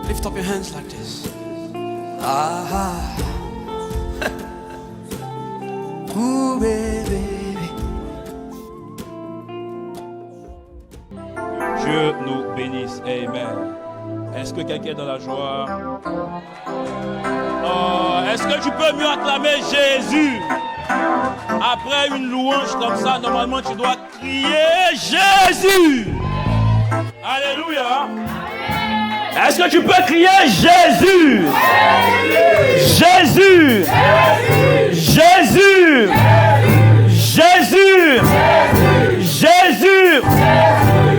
Lift up your hands like this. Ah. Ooh, baby. Dieu nous bénisse. Amen. Est-ce que quelqu'un est dans la joie? Oh, est-ce que tu peux mieux acclamer Jésus? Après une louange comme ça, normalement tu dois crier Jésus. Alléluia. Est-ce que tu peux crier Jésus? Jésus. Jésus. Jésus. Jésus.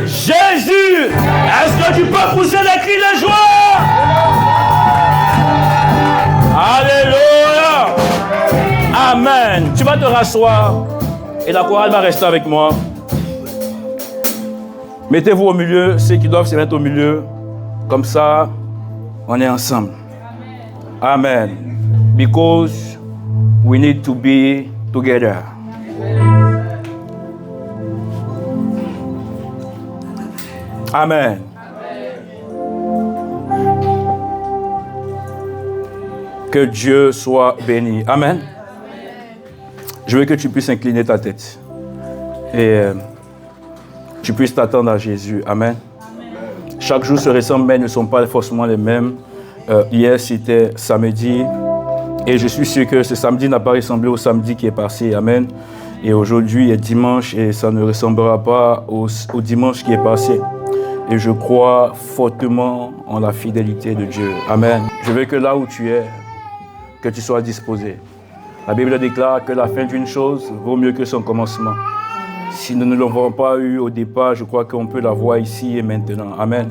Jésus. Est-ce que tu peux pousser des cris de joie? Alléluia. Amen. Tu vas te rasseoir et la chorale va rester avec moi. Mettez-vous au milieu, ceux qui doivent se mettre au milieu. Comme ça, on est ensemble. Amen. Because we need to be together. Amen. Que Dieu soit béni. Amen. Je veux que tu puisses incliner ta tête. Et tu puisses t'attendre à Jésus. Amen. Chaque jour se ressemble, mais ne sont pas forcément les mêmes. Hier, c'était samedi. Et je suis sûr que ce samedi n'a pas ressemblé au samedi qui est passé. Amen. Et aujourd'hui est dimanche et ça ne ressemblera pas au dimanche qui est passé. Et je crois fortement en la fidélité de Dieu. Amen. Je veux que là où tu es, que tu sois disposé. La Bible déclare que la fin d'une chose vaut mieux que son commencement. Si nous ne l'avons pas eu au départ, je crois qu'on peut la voir ici et maintenant. Amen.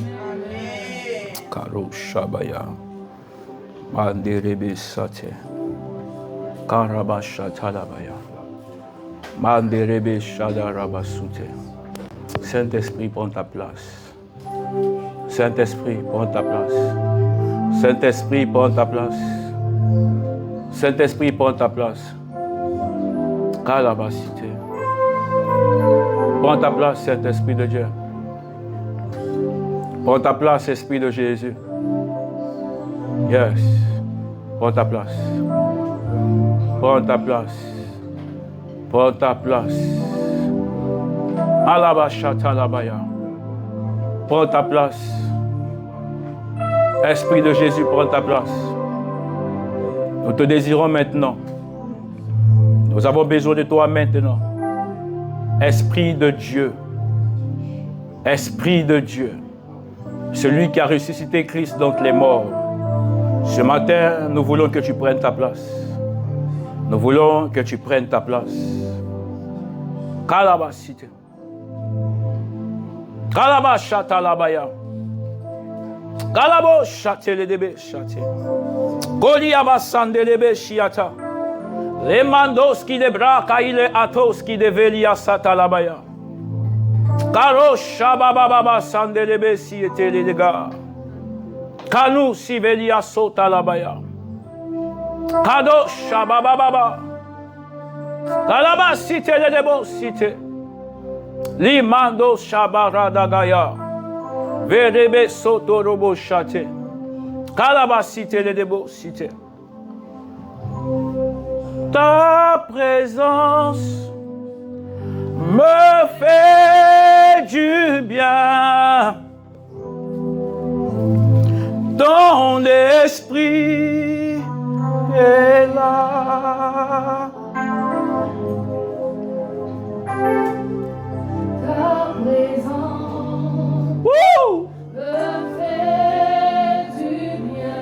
Karo Shabaya. Manderebe Sate. Karabasha Talabaya. Manderebe Shadarabasute. Saint-Esprit, prends ta place. Saint-Esprit, prends ta place. Saint-Esprit, prends ta place. Saint-Esprit, prends ta place. Kalabasite. Prends ta place, Saint-Esprit de Dieu. Prends ta place, Esprit de Jésus. Yes. Prends ta place. Prends ta place. Prends ta place. Alabashatalabaya. Prends ta place. Esprit de Jésus, prends ta place. Nous te désirons maintenant. Nous avons besoin de toi maintenant. Esprit de Dieu. Esprit de Dieu. Celui qui a ressuscité Christ d'entre les morts. Ce matin, nous voulons que tu prennes ta place. Nous voulons que tu prennes ta place. Kalabasite. Kalabashatalabaya. Kalabo shateledebe shate. Goliabasandelebe shiata. Les mandoski de braka ile atoski de velia satalabaya. Karo shabababa sandelebe si etelega. Kanu si velia sotalabaya. Kado shabababa. Kalaba site le debo site. Limando shabaradagaya. Verebe sotorobo shate. Kalaba site le debo site. Ta présence me fait du bien. Ton esprit est là. Ta présence me fait du bien.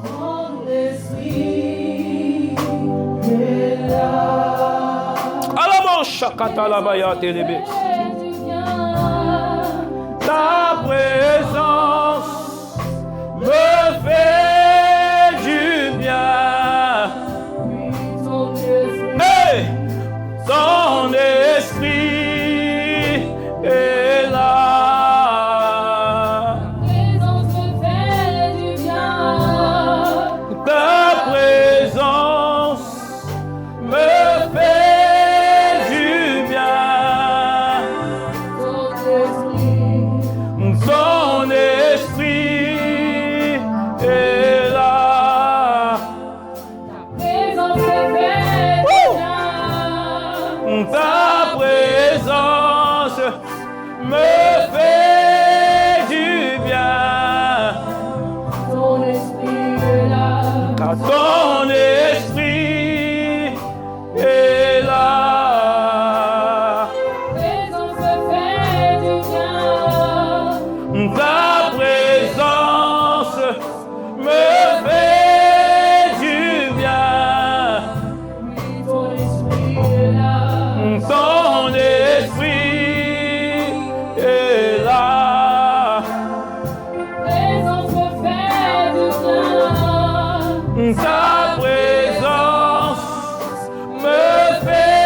Ton esprit est là. Ta présence me fait du bien. Hey! Ton esprit est là. Ta présence me fait du bien. Ta présence me fait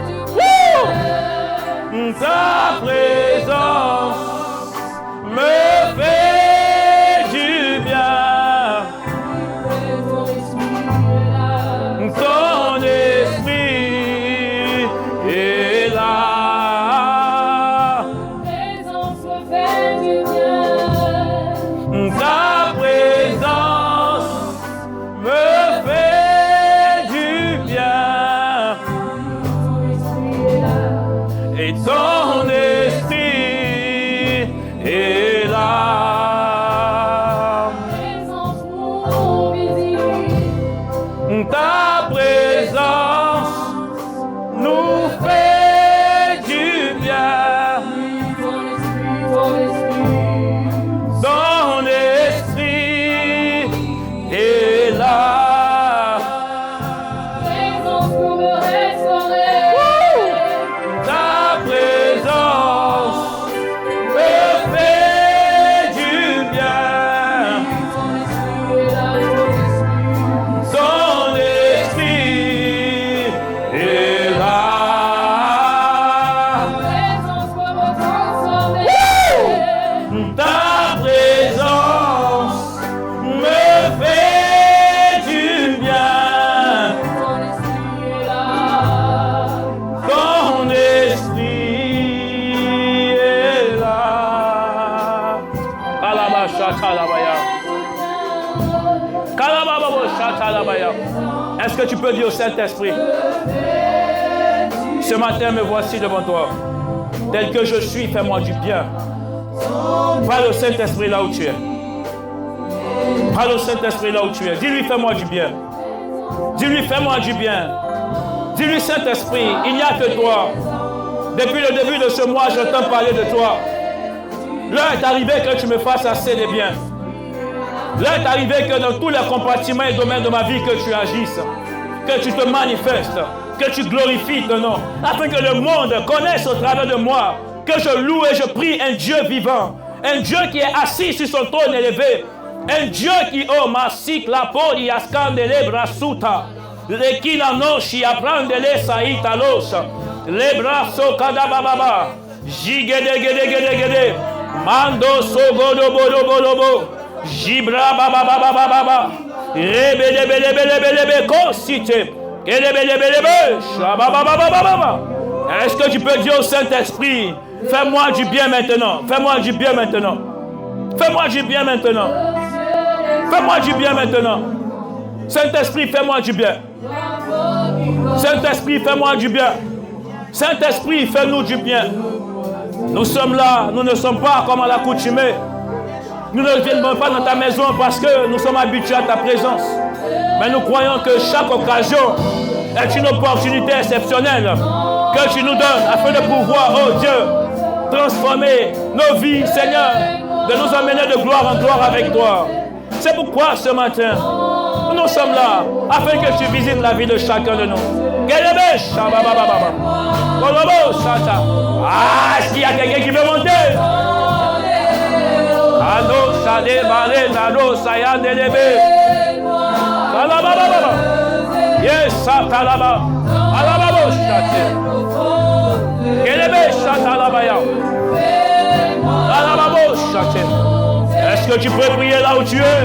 du bien. Ta présence me fait du bien. Ton esprit est là. Présence me fait du bien. Ta présence me fait du bien. Et ton esprit est là. Présence non visible. Ta présence nous fait du bien. Ton esprit. Ton esprit est là. Présence pour me restaurer. Ta présence me fait du bien. Ton esprit est là. Présence pour me transformer. Ta présence me fait du bien. Ton esprit est là. Ton esprit est là. Kalabasha kalabaya. Kalababosha kalabaya. Est-ce que tu peux dire au Saint-Esprit, ce matin me voici devant toi. Tel que je suis, fais-moi du bien. Parle au Saint-Esprit là où tu es. Parle au Saint-Esprit là où tu es. Dis-lui, fais-moi du bien. Dis-lui, fais-moi du bien. Dis-lui, Saint-Esprit, il n'y a que toi. Depuis le début de ce mois, j'entends parler de toi. L'heure est arrivée que tu me fasses assez de bien. L'heure est arrivée que dans tous les compartiments et domaines de ma vie, que tu agisses, que tu te manifestes, que tu glorifies ton nom, afin que le monde connaisse au travers de moi que je loue et je prie un Dieu vivant, un Dieu qui est assis sur son trône élevé, un Dieu qui, oh, masik la poli ascandele brasuta, le kinanoshi aprandele saitalos, le brasso kadababa, jigedegedegedegede, mando sogodobodobolobo, jibra bababababa, rebelebelebelebelebe kosite, kelebelebelebe, shabababababa. Est-ce que tu peux dire au Saint-Esprit, fais-moi du bien maintenant, fais-moi du bien maintenant, fais-moi du bien maintenant, fais-moi du bien maintenant. Saint-Esprit, fais-moi du bien. Saint-Esprit, fais-moi du bien. Saint-Esprit, fais-nous du bien. Nous sommes là, nous ne sommes pas comme à l'accoutumée. Nous ne viendrons pas dans ta maison parce que nous sommes habitués à ta présence. Mais nous croyons que chaque occasion est une opportunité exceptionnelle que tu nous donnes afin de pouvoir, oh Dieu, transformer nos vies, Seigneur, de nous emmener de gloire en gloire avec toi. C'est pourquoi ce matin, nous sommes là afin que tu visites la vie de chacun de nous. Ah, est-ce qu'il y a quelqu'un qui veut monter? Ado sade bale nado sayandelebe. Kalababa. Yes, satalaba. Alababo shate. Kelebe shatalabaya. Alababo shate. Est-ce que tu peux prier là où tu es?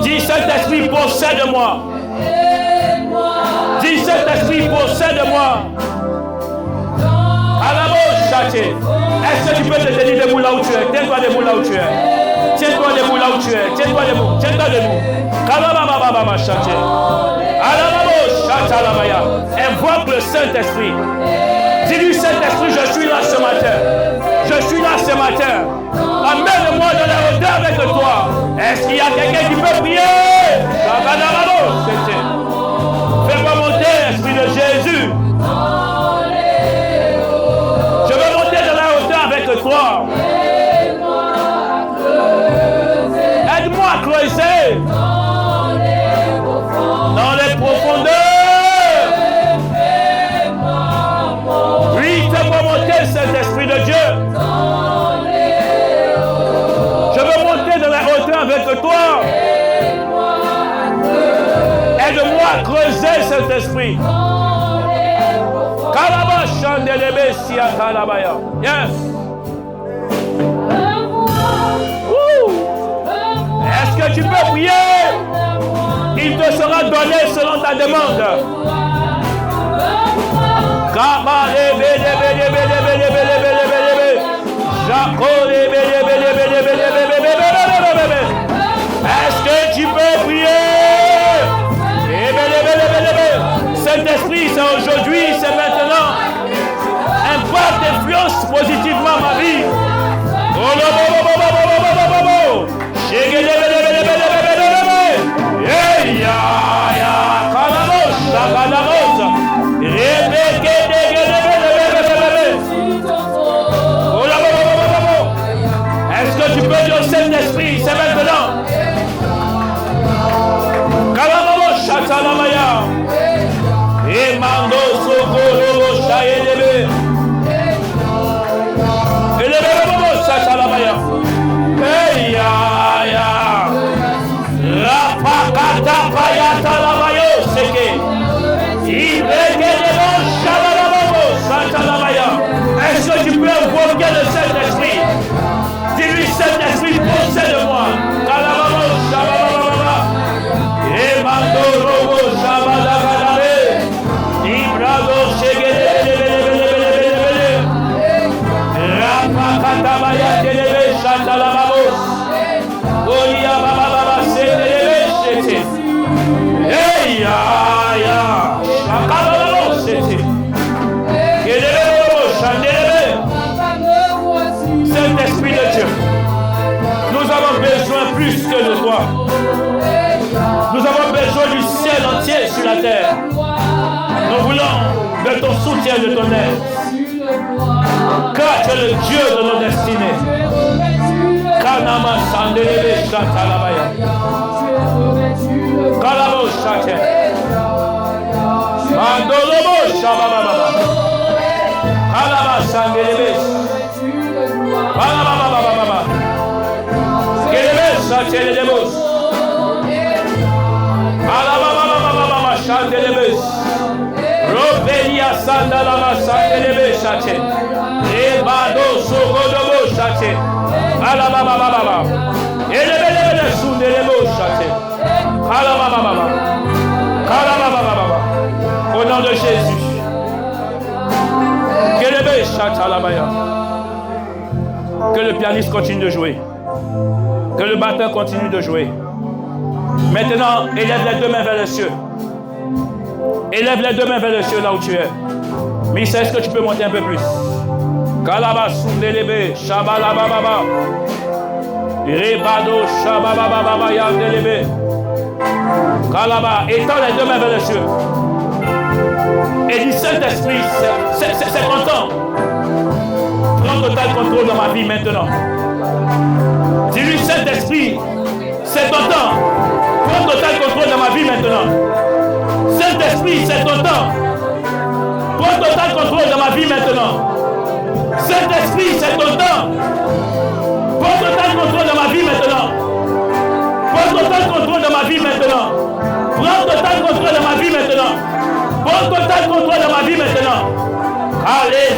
Dis, Saint-Esprit, possède-moi. Dis, Saint-Esprit, possède-moi. Alabo shate. Est-ce que tu peux te tenir debout là où tu es? Tiens-toi debout là où tu es. Tiens-toi debout là où tu es. Tiens-toi debout. Tiens-toi debout. Kalababa shate. Alababo shatalabaya. Invoque le Saint-Esprit. Dis-lui, Saint-Esprit, je suis là ce matin. Je suis là ce matin. Amène-moi dans la hauteur avec toi. Est-ce qu'il y a quelqu'un qui peut prier? Fais-moi monter, Esprit de Jésus. Je veux monter dans la hauteur avec toi. Aide-moi à creuser va creuser cet esprit. Yes. Est-ce que tu peux prier? Il te sera donné selon ta demande. Est-ce que tu peux prier? Cet esprit, c'est aujourd'hui, c'est maintenant. Impacte, influence positivement ma vie. Est-ce que tu peux dire Saint-Esprit, c'est maintenant? Et mando sokoro shaelebe. Elebe bobo sachalamaya. Hey ya ya. Rapakata payata lamayo seke. Ibekele shalalabo sachalamaya. Est-ce que tu peux invoquer le Saint-Esprit? Dis-lui Saint-Esprit, possède-moi. Kalababo shabalababa. Et mando robo shabalababa. Saint-Esprit de Dieu, nous avons besoin plus que de toi. Nous avons besoin du ciel entier sur la terre. Nous voulons de ton soutien, de ton aide. Car tu es le Dieu de nos destinées. Kanama Sandelebe Shatalabaya. Kalabo Shate. Mandolobo Shabababa. Kalaba Sandelebe. Kalabababa. Kelebe Shatelebos. Kalabababa Shandelebes. Robelia Sandalama Sandelebe Shate. Ebado Sogodobo Shate. Alabababa. Elebelebe Sundelebo Shate. Alabababa. Kalabababa. Au nom de Jésus. Kelebe Shatalabaya. Que le pianiste continue de jouer. Que le batteur continue de jouer. Maintenant, élève les deux mains vers le ciel. Élève les deux mains vers le ciel là où tu es. Mais est-ce que tu peux monter un peu plus? Kalaba Sundelebe, Shabalababa. Rebado, Shabababa, Yandelebe. Kalaba, étends les deux mains vers le ciel. Et dis Saint-Esprit, c'est content. Prends total contrôle dans ma vie maintenant. Dis-lui Saint-Esprit, c'est ton temps. Prends total contrôle dans ma vie maintenant. Saint-Esprit, c'est ton temps. Prends total contrôle dans ma vie maintenant. Saint-Esprit, c'est ton temps. Prends total contrôle dans ma vie maintenant. Prends total contrôle dans ma vie maintenant. Prends total contrôle dans ma vie maintenant. Prends total contrôle dans ma vie maintenant. Allez,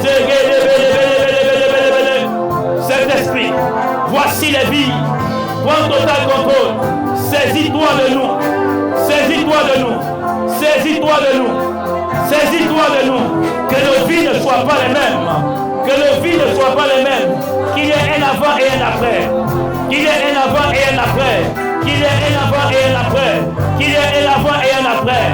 Saint-Esprit, voici les vies. Prends total contrôle. Saisis-toi de nous. Saisis-toi de nous. Saisis-toi de nous. Saisis-toi de nous. Que nos vies ne soient pas les mêmes. Que nos vies ne soient pas les mêmes. Qu'il y ait un avant et un après. Qu'il y ait un avant et un après. Qu'il y ait un avant et un après. Qu'il y ait un avant et un après.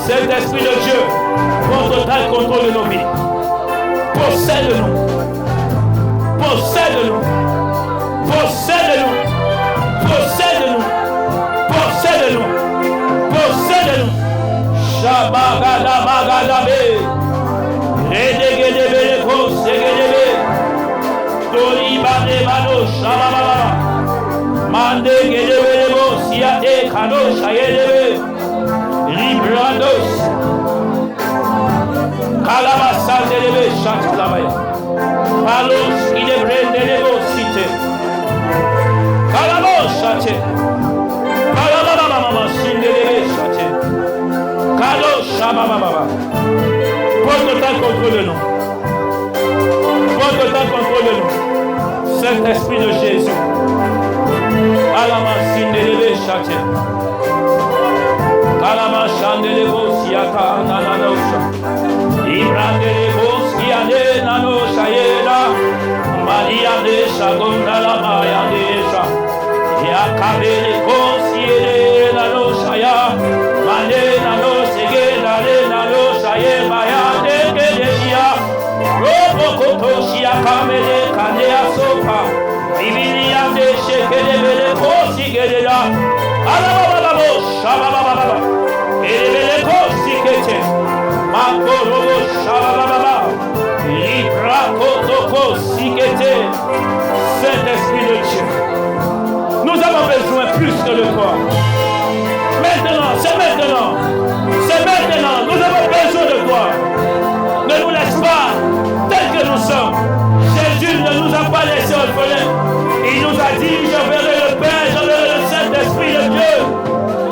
Saint-Esprit de Dieu, prends total contrôle de nos vies. Possède-nous. Possède-nous. Possède-nous. Possède-nous. Possède-nous. Possède-nous. Shabagadabe. Redegedebeleko segedebe. Toribadebano shabababa. Mandegedebelebo siate kano shayedebe. Shabababa. Prends total contrôle de nous. Prends total contrôle de nous. Saint-Esprit de Jésus. Alama sindelebe chate. Alama chandelebo siaka nananosha. Ibrandelebo siane nanosha yeda. Maria de shagonda la maya desha. Yakabele konsiele nanosha ya. Mane nanosha geda le nanosha ye maya dekedeya. Robo kotoshi yakamele kanea sopa. Ibilia de shekelebele kosi gedela. Alabababo shabababa. Elebele kosi kete. Makorobo shabababa. Libra kotoko sikete. Saint-Esprit de Dieu. Nous avons besoin plus que de toi. Maintenant, c'est maintenant. C'est maintenant. Nous avons besoin de toi. Ne nous laisse pas tels que nous sommes. Jésus ne nous a pas laissés orphelins. Il nous a dit, j'enverrai le Père, j'enverrai le Saint-Esprit de Dieu.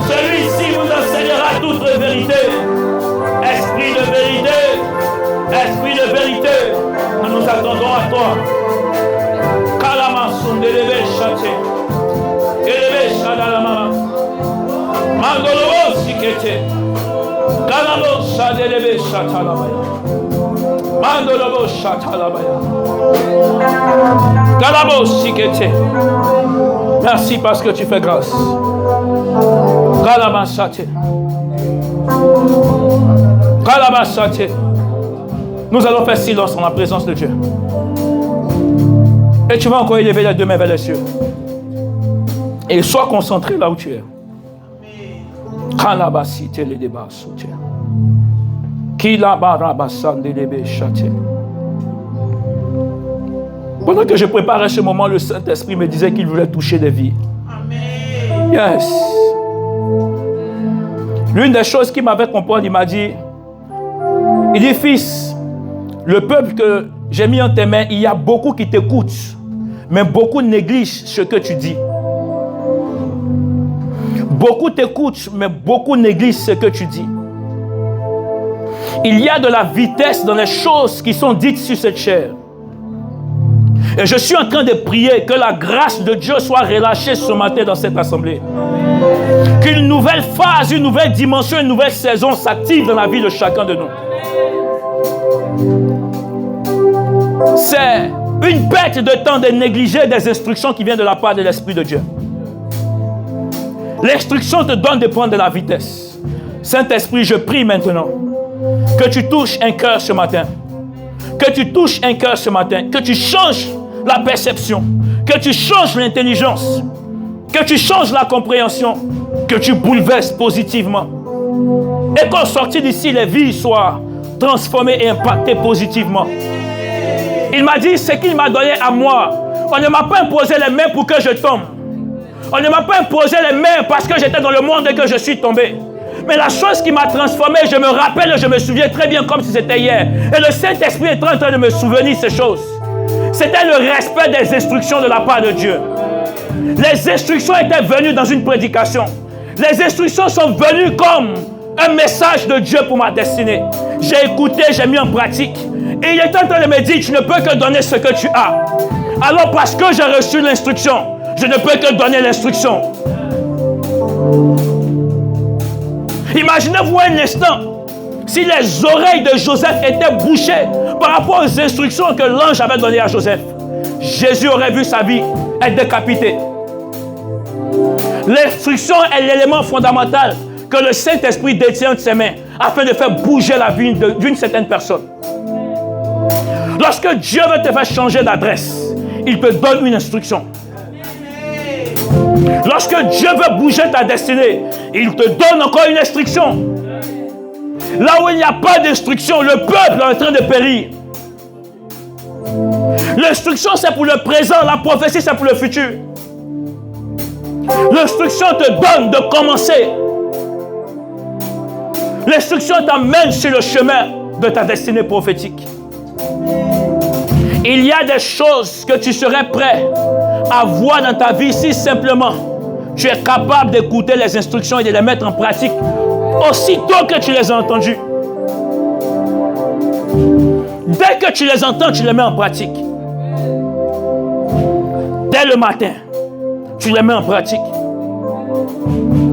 Celui-ci vous enseignera toute vérité. Esprit de vérité. Esprit de vérité. Nous nous attendons à toi. Kalamasun de lebe chate. Elebe shadalama. Mandolobo sikete. Kalamo shadelebe shatalabaya. Mandolobo shatalabaya. Kalamo sikete. Merci parce que tu fais grâce. Kalama shate. Kalama shate. Nous allons faire silence en la présence de Dieu. Et tu vas encore élever les deux mains vers les cieux. Et sois concentré là où tu es. Pendant que je préparais ce moment, le Saint-Esprit me disait qu'il voulait toucher des vies. Yes. L'une des choses qu'il m'avait compris, il m'a dit, fils, le peuple que j'ai mis en tes mains, il y a beaucoup qui t'écoutent, mais beaucoup négligent ce que tu dis. Beaucoup t'écoutent, mais beaucoup négligent ce que tu dis. Il y a de la vitesse dans les choses qui sont dites sur cette chair. Et je suis en train de prier que la grâce de Dieu soit relâchée ce matin dans cette assemblée. Qu'une nouvelle phase, une nouvelle dimension, une nouvelle saison s'active dans la vie de chacun de nous. C'est une perte de temps de négliger des instructions qui viennent de la part de l'Esprit de Dieu. L'instruction te donne de prendre de la vitesse. Saint-Esprit, je prie maintenant que tu touches un cœur ce matin. Que tu touches un cœur ce matin. Que tu changes la perception. Que tu changes l'intelligence. Que tu changes la compréhension. Que tu bouleverses positivement. Et qu'en sortie d'ici, les vies soient transformées et impactées positivement. Il m'a dit ce qu'il m'a donné à moi. On ne m'a pas imposé les mains pour que je tombe. On ne m'a pas imposé les mains parce que j'étais dans le monde et que je suis tombé. Mais la chose qui m'a transformé, je me rappelle, je me souviens très bien comme si c'était hier. Et le Saint-Esprit est en train de me souvenir ces choses. C'était le respect des instructions de la part de Dieu. Les instructions étaient venues dans une prédication. Les instructions sont venues comme un message de Dieu pour ma destinée. J'ai écouté, j'ai mis en pratique. Et il est en train de me dire, tu ne peux que donner ce que tu as. Alors parce que j'ai reçu l'instruction, je ne peux que donner l'instruction. Imaginez-vous un instant, si les oreilles de Joseph étaient bouchées par rapport aux instructions que l'ange avait données à Joseph, Jésus aurait vu sa vie être décapitée. L'instruction est l'élément fondamental que le Saint-Esprit détient de ses mains afin de faire bouger la vie d'une certaine personne. Lorsque Dieu veut te faire changer d'adresse, il te donne une instruction. Lorsque Dieu veut bouger ta destinée, il te donne encore une instruction. Là où il n'y a pas d'instruction, le peuple est en train de périr. L'instruction, c'est pour le présent, la prophétie, c'est pour le futur. L'instruction te donne de commencer. L'instruction t'amène sur le chemin de ta destinée prophétique. Il y a des choses que tu serais prêt à voir dans ta vie si simplement tu es capable d'écouter les instructions et de les mettre en pratique Aussitôt que tu les as entendus, dès que tu les entends, tu les mets en pratique. Dès le matin, tu les mets en pratique.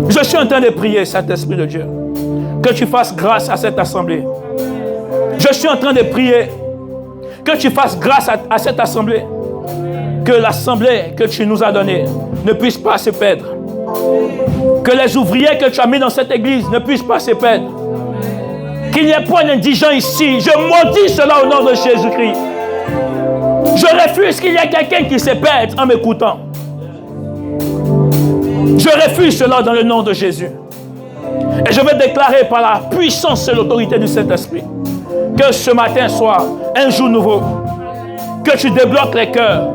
Je suis en train de prier, Saint-Esprit de Dieu, que tu fasses grâce à cette assemblée. Je suis en train de prier que tu fasses grâce à cette assemblée. Que l'assemblée que tu nous as donnée ne puisse pas se perdre. Que les ouvriers que tu as mis dans cette église ne puissent pas se perdre. Qu'il n'y ait point d'indigents ici. Je maudis cela au nom de Jésus-Christ. Je refuse qu'il y ait quelqu'un qui se perde en m'écoutant. Je refuse cela dans le nom de Jésus. Et je vais déclarer par la puissance et l'autorité du Saint-Esprit que ce matin soit un jour nouveau. Que tu débloques les cœurs.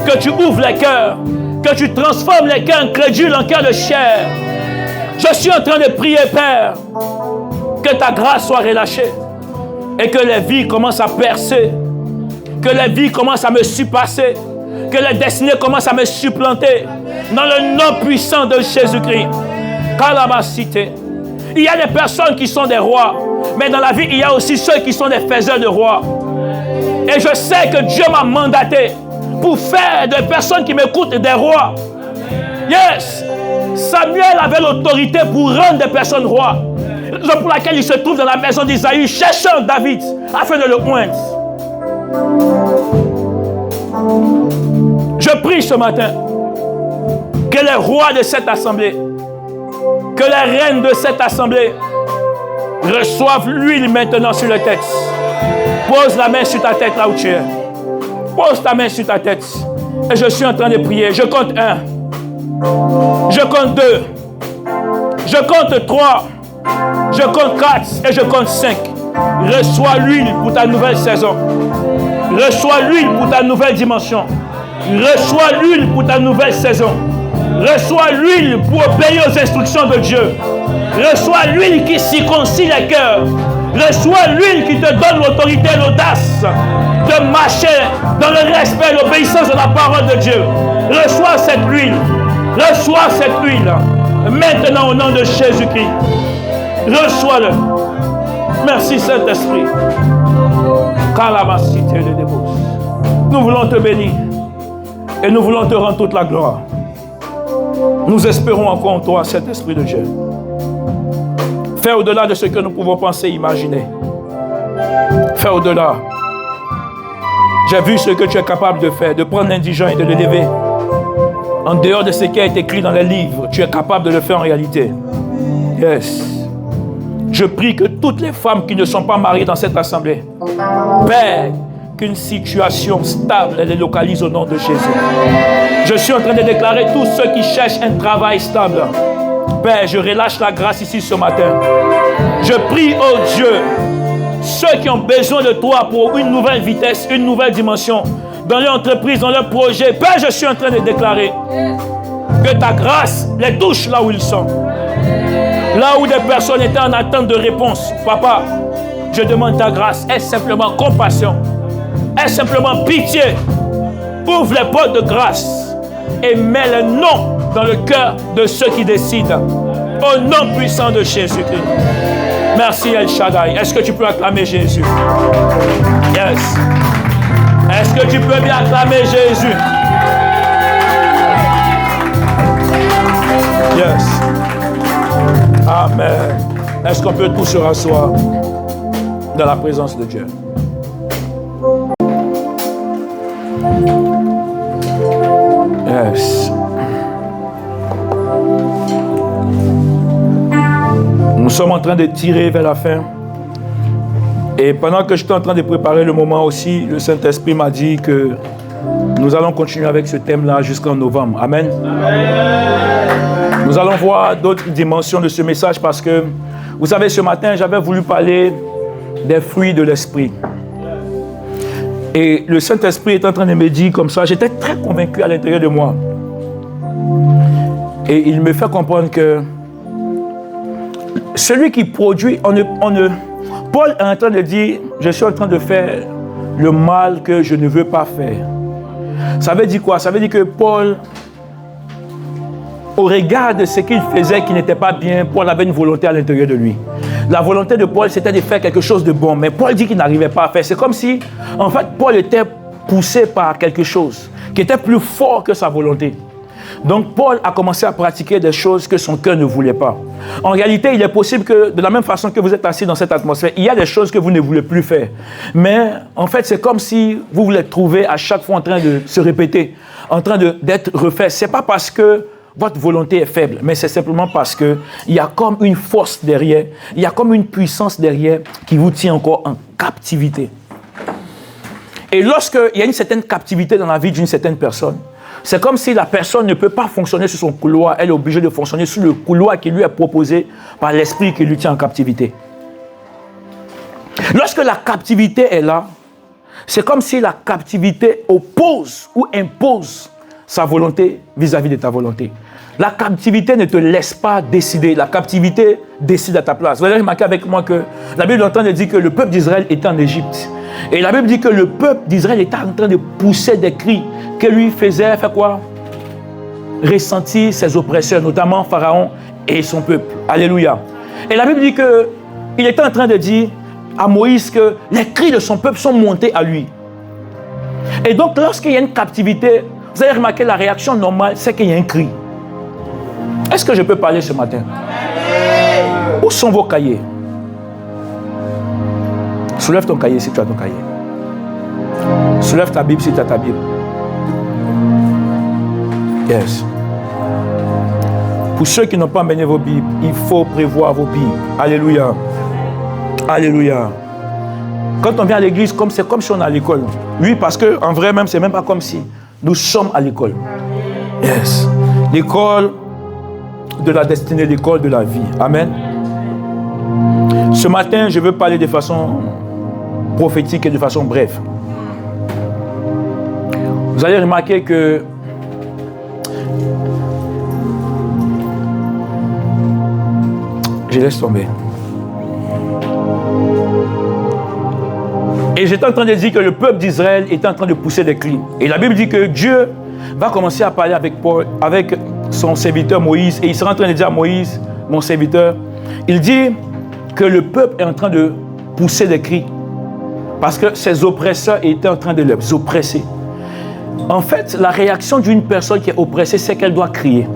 Que tu ouvres les cœurs. Que tu transformes les cœurs incrédules en cœurs de chair. Je suis en train de prier, Père, que ta grâce soit relâchée et que les vies commencent à percer. Que les vies commencent à me surpasser. Que les destinées commencent à me supplanter. Dans le nom puissant de Jésus-Christ. Calabacité. Il y a des personnes qui sont des rois. Mais dans la vie, il y a aussi ceux qui sont des faiseurs de rois. Et je sais que Dieu m'a mandaté pour faire des personnes qui m'écoutent des rois. Yes! Samuel avait l'autorité pour rendre des personnes rois. Raison pour laquelle il se trouve dans la maison d'Isaïe, cherchant David afin de le oindre. Je prie ce matin que les rois de cette assemblée, que les reines de cette assemblée reçoivent l'huile maintenant sur la tête. Pose la main sur ta tête là où tu es. Pose ta main sur ta tête. Et je suis en train de prier. Je compte 1. Je compte 2. Je compte 3. Je compte 4 et je compte 5. Reçois l'huile pour ta nouvelle saison. Reçois l'huile pour ta nouvelle dimension. Reçois l'huile pour ta nouvelle saison. Reçois l'huile pour obéir aux instructions de Dieu. Reçois l'huile qui circoncit les cœurs. Reçois l'huile qui te donne l'autorité et l'audace de marcher dans le respect et l'obéissance de la parole de Dieu. Reçois cette huile. Reçois cette huile. Maintenant au nom de Jésus-Christ. Reçois-le. Merci Saint-Esprit. Nous voulons te bénir. Et nous voulons te rendre toute la gloire. Nous espérons encore en toi, Saint-Esprit de Dieu. Fais au-delà de ce que nous pouvons penser et imaginer. Fais au-delà. J'ai vu ce que tu es capable de faire, de prendre l'indigent et de l'élever. En dehors de ce qui a été écrit dans les livres, tu es capable de le faire en réalité. Yes. Je prie que toutes les femmes qui ne sont pas mariées dans cette assemblée, Père, qu'une situation stable les localise au nom de Jésus. Je suis en train de déclarer tous ceux qui cherchent un travail stable. Père, je relâche la grâce ici ce matin. Je prie, oh Dieu, ceux qui ont besoin de toi pour une nouvelle vitesse, une nouvelle dimension, dans leur entreprise, dans leur projet. Père, je suis en train de déclarer que ta grâce les touche là où ils sont. Là où des personnes étaient en attente de réponse. Papa, je demande ta grâce. Est-ce simplement compassion? Est-ce simplement pitié? Ouvre les portes de grâce et mets le nom dans le cœur de ceux qui décident. Au nom puissant de Jésus-Christ. Merci El Shaddai. Est-ce que tu peux acclamer Jésus? Yes. Est-ce que tu peux bien acclamer Jésus? Yes. Amen. Est-ce qu'on peut tous se rasseoir dans la présence de Dieu? Yes. Nous sommes en train de tirer vers la fin. Et pendant que j'étais en train de préparer le moment aussi, le Saint-Esprit m'a dit que nous allons continuer avec ce thème-là jusqu'en novembre. Amen. Amen. Nous allons voir d'autres dimensions de ce message parce que, vous savez, ce matin, j'avais voulu parler des fruits de l'Esprit. Et le Saint-Esprit est en train de me dire comme ça, j'étais très convaincu à l'intérieur de moi. Et il me fait comprendre que celui qui produit, Paul est en train de dire, je suis en train de faire le mal que je ne veux pas faire. Ça veut dire quoi? Ça veut dire que Paul, au regard de ce qu'il faisait qui n'était pas bien, Paul avait une volonté à l'intérieur de lui. La volonté de Paul, c'était de faire quelque chose de bon. Mais Paul dit qu'il n'arrivait pas à faire. C'est comme si, en fait, Paul était poussé par quelque chose qui était plus fort que sa volonté. Donc, Paul a commencé à pratiquer des choses que son cœur ne voulait pas. En réalité, il est possible que, de la même façon que vous êtes assis dans cette atmosphère, il y a des choses que vous ne voulez plus faire. Mais, en fait, c'est comme si vous vous les trouvez à chaque fois en train de se répéter, en train d'être refait. Ce n'est pas parce que votre volonté est faible, mais c'est simplement parce qu'il y a comme une force derrière, il y a comme une puissance derrière qui vous tient encore en captivité. Et lorsqu'il y a une certaine captivité dans la vie d'une certaine personne, c'est comme si la personne ne peut pas fonctionner sur son couloir, elle est obligée de fonctionner sur le couloir qui lui est proposé par l'esprit qui lui tient en captivité. Lorsque la captivité est là, c'est comme si la captivité oppose ou impose sa volonté vis-à-vis de ta volonté. La captivité ne te laisse pas décider. La captivité décide à ta place. Vous avez remarqué avec moi que la Bible est en train de dire que le peuple d'Israël était en Égypte. Et la Bible dit que le peuple d'Israël était en train de pousser des cris que lui faisait faire quoi? Ressentir ses oppresseurs, notamment Pharaon et son peuple. Alléluia. Et la Bible dit qu'il était en train de dire à Moïse que les cris de son peuple sont montés à lui. Et donc, lorsqu'il y a une captivité, vous avez remarqué la réaction normale, c'est qu'il y a un cri. Est-ce que je peux parler ce matin? Où sont vos cahiers? Soulève ton cahier si tu as ton cahier. Soulève ta Bible si tu as ta Bible. Yes. Pour ceux qui n'ont pas mené vos Bibles, il faut prévoir vos Bibles. Alléluia. Alléluia. Quand on vient à l'église, c'est comme si on est à l'école. Oui, parce qu'en vrai même, c'est même pas comme si. Nous sommes à l'école. Yes. L'école de la destinée, l'école de la vie. Amen. Ce matin, je veux parler de façon prophétique et de façon brève. Vous allez remarquer que je laisse tomber. Et j'étais en train de dire que le peuple d'Israël était en train de pousser des cris. Et la Bible dit que Dieu va commencer à parler avec Paul, avec son serviteur Moïse. Et il sera en train de dire à Moïse, mon serviteur, il dit que le peuple est en train de pousser des cris. Parce que ses oppresseurs étaient en train de les oppresser. En fait, la réaction d'une personne qui est oppressée, c'est qu'elle doit crier.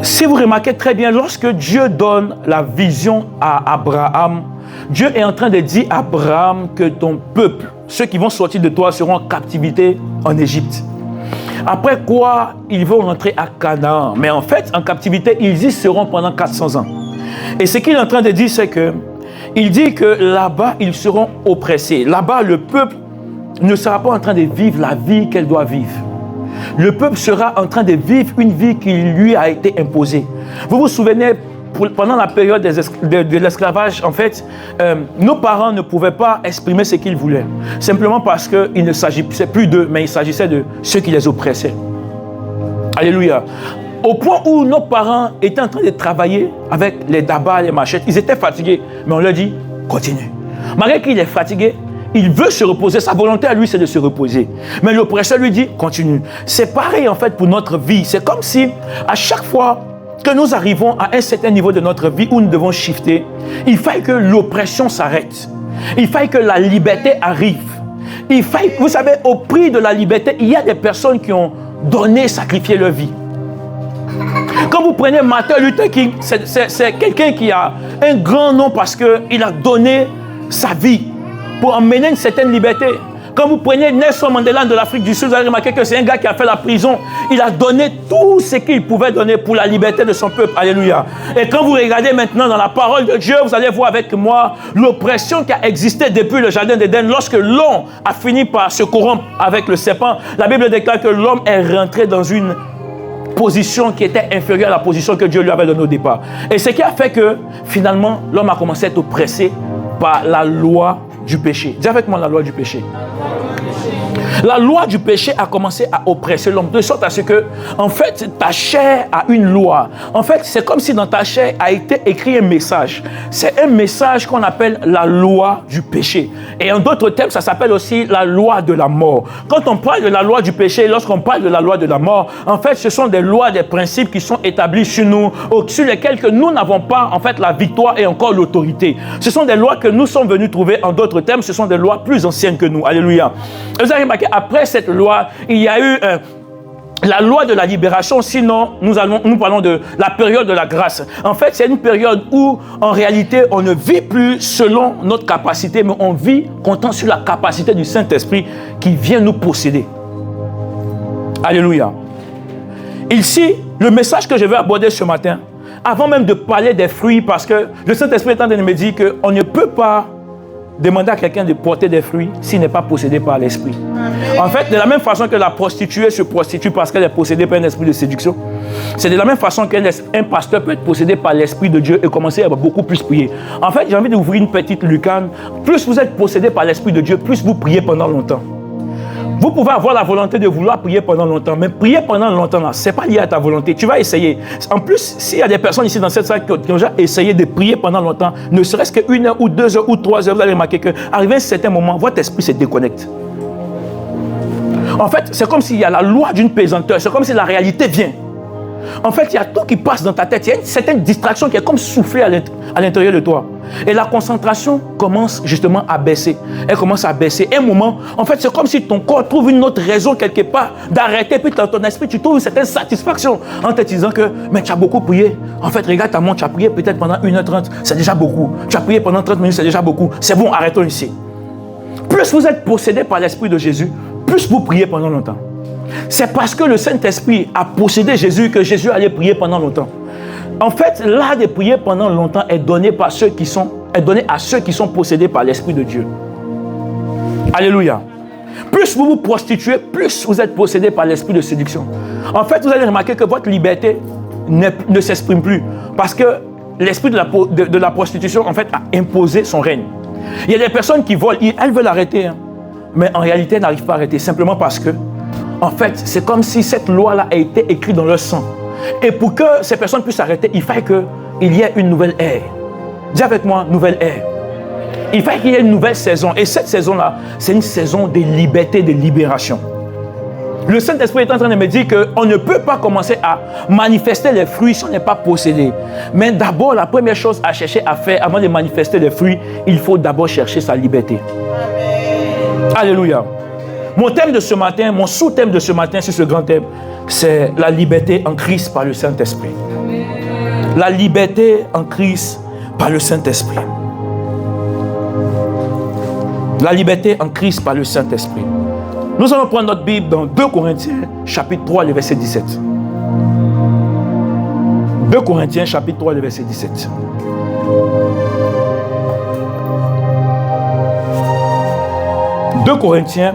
Si vous remarquez très bien, lorsque Dieu donne la vision à Abraham, Dieu est en train de dire à Abraham que ton peuple, ceux qui vont sortir de toi, seront en captivité en Égypte. Après quoi, ils vont rentrer à Canaan. Mais en fait, en captivité, ils y seront pendant 400 ans. Et ce qu'il est en train de dire, c'est que il dit que là-bas, ils seront oppressés. Là-bas, le peuple ne sera pas en train de vivre la vie qu'elle doit vivre. Le peuple sera en train de vivre une vie qui lui a été imposée. Vous vous souvenez, pendant la période de l'esclavage, en fait, nos parents ne pouvaient pas exprimer ce qu'ils voulaient. Simplement parce qu'il ne s'agissait plus d'eux, mais il s'agissait de ceux qui les oppressaient. Alléluia. Au point où nos parents étaient en train de travailler avec les dabas, les machettes, ils étaient fatigués, mais on leur dit, continue. Malgré qu'il est fatigué, il veut se reposer. Sa volonté à lui, c'est de se reposer. Mais l'oppresseur lui dit, continue. C'est pareil en fait pour notre vie. C'est comme si à chaque fois que nous arrivons à un certain niveau de notre vie où nous devons shifter, il faille que l'oppression s'arrête. Il faille que la liberté arrive. Il faille, vous savez, au prix de la liberté, il y a des personnes qui ont donné, sacrifié leur vie. Quand vous prenez Martin Luther King, c'est quelqu'un qui a un grand nom parce qu'il a donné sa vie pour emmener une certaine liberté. Quand vous prenez Nelson Mandela de l'Afrique du Sud, vous allez remarquer que c'est un gars qui a fait la prison. Il a donné tout ce qu'il pouvait donner pour la liberté de son peuple. Alléluia. Et quand vous regardez maintenant dans la parole de Dieu, vous allez voir avec moi l'oppression qui a existé depuis le jardin d'Éden. Lorsque l'homme a fini par se corrompre avec le serpent, la Bible déclare que l'homme est rentré dans une position qui était inférieure à la position que Dieu lui avait donnée au départ. Et ce qui a fait que finalement, l'homme a commencé à être oppressé par la loi du péché. Dis avec moi la loi du péché. La loi du péché a commencé à oppresser l'homme, de sorte à ce que, en fait, ta chair a une loi. En fait, c'est comme si dans ta chair a été écrit un message. C'est un message qu'on appelle la loi du péché. Et en d'autres termes, ça s'appelle aussi la loi de la mort. Quand on parle de la loi du péché, lorsqu'on parle de la loi de la mort, en fait, ce sont des lois, des principes qui sont établis sur nous, sur lesquels que nous n'avons pas, en fait, la victoire et encore l'autorité. Ce sont des lois que nous sommes venus trouver. En d'autres termes, ce sont des lois plus anciennes que nous. Alléluia. Vous avez remarqué, après cette loi, il y a eu la loi de la libération. Sinon, nous parlons de la période de la grâce. En fait, c'est une période où, en réalité, on ne vit plus selon notre capacité, mais on vit comptant sur la capacité du Saint-Esprit qui vient nous posséder. Alléluia. Ici, le message que je vais aborder ce matin, avant même de parler des fruits, parce que le Saint-Esprit est en train de me dire qu'on ne peut pas demander à quelqu'un de porter des fruits s'il n'est pas possédé par l'esprit. En fait, de la même façon que la prostituée se prostitue parce qu'elle est possédée par un esprit de séduction, c'est de la même façon qu'un pasteur peut être possédé par l'esprit de Dieu et commencer à beaucoup plus prier. En fait, j'ai envie d'ouvrir une petite lucarne. Plus vous êtes possédé par l'esprit de Dieu, plus vous priez pendant longtemps. Vous pouvez avoir la volonté de vouloir prier pendant longtemps, mais prier pendant longtemps, ce n'est pas lié à ta volonté. Tu vas essayer. En plus, s'il y a des personnes ici dans cette salle qui ont déjà essayé de prier pendant longtemps, ne serait-ce qu'une heure ou 2 heures ou 3 heures, vous allez remarquer qu'arrivé à un certain moment, votre esprit se déconnecte. En fait, c'est comme s'il y a la loi d'une pesanteur, c'est comme si la réalité vient. En fait, il y a tout qui passe dans ta tête. Il y a une certaine distraction qui est comme soufflée à l'intérieur de toi. Et la concentration commence justement à baisser. Elle commence à baisser. Un moment, en fait, c'est comme si ton corps trouve une autre raison quelque part d'arrêter. Puis dans ton esprit, tu trouves une certaine satisfaction en te disant que, mais tu as beaucoup prié. En fait, regarde ta montre, tu as prié peut-être pendant 1h30. C'est déjà beaucoup. Tu as prié pendant 30 minutes, c'est déjà beaucoup. C'est bon, arrêtons ici. Plus vous êtes possédé par l'Esprit de Jésus, plus vous priez pendant longtemps. C'est parce que le Saint-Esprit a possédé Jésus que Jésus allait prier pendant longtemps. En fait, l'art de prier pendant longtemps est donné à ceux qui sont possédés par l'Esprit de Dieu. Alléluia. Plus vous vous prostituez, plus vous êtes possédé par l'esprit de séduction. En fait, vous allez remarquer que votre liberté ne s'exprime plus parce que l'esprit de la prostitution, en fait, a imposé son règne. Il y a des personnes qui volent, elles veulent arrêter, hein, mais en réalité, elles n'arrivent pas à arrêter simplement parce que en fait, c'est comme si cette loi-là a été écrite dans leur sang. Et pour que ces personnes puissent s'arrêter, il faut qu'il y ait une nouvelle ère. Dis avec moi, nouvelle ère. Il faut qu'il y ait une nouvelle saison. Et cette saison-là, c'est une saison de liberté, de libération. Le Saint-Esprit est en train de me dire qu'on ne peut pas commencer à manifester les fruits si on n'est pas possédé. Mais d'abord, la première chose à chercher à faire avant de manifester les fruits, il faut d'abord chercher sa liberté. Amen. Alléluia. Mon thème de ce matin, mon sous-thème de ce matin sur ce grand thème, c'est la liberté en Christ par le Saint-Esprit. La liberté en Christ par le Saint-Esprit. La liberté en Christ par le Saint-Esprit. Nous allons prendre notre Bible dans 2 Corinthiens, chapitre 3, le verset 17. 2 Corinthiens, chapitre 3, le verset 17. « 2 Corinthiens,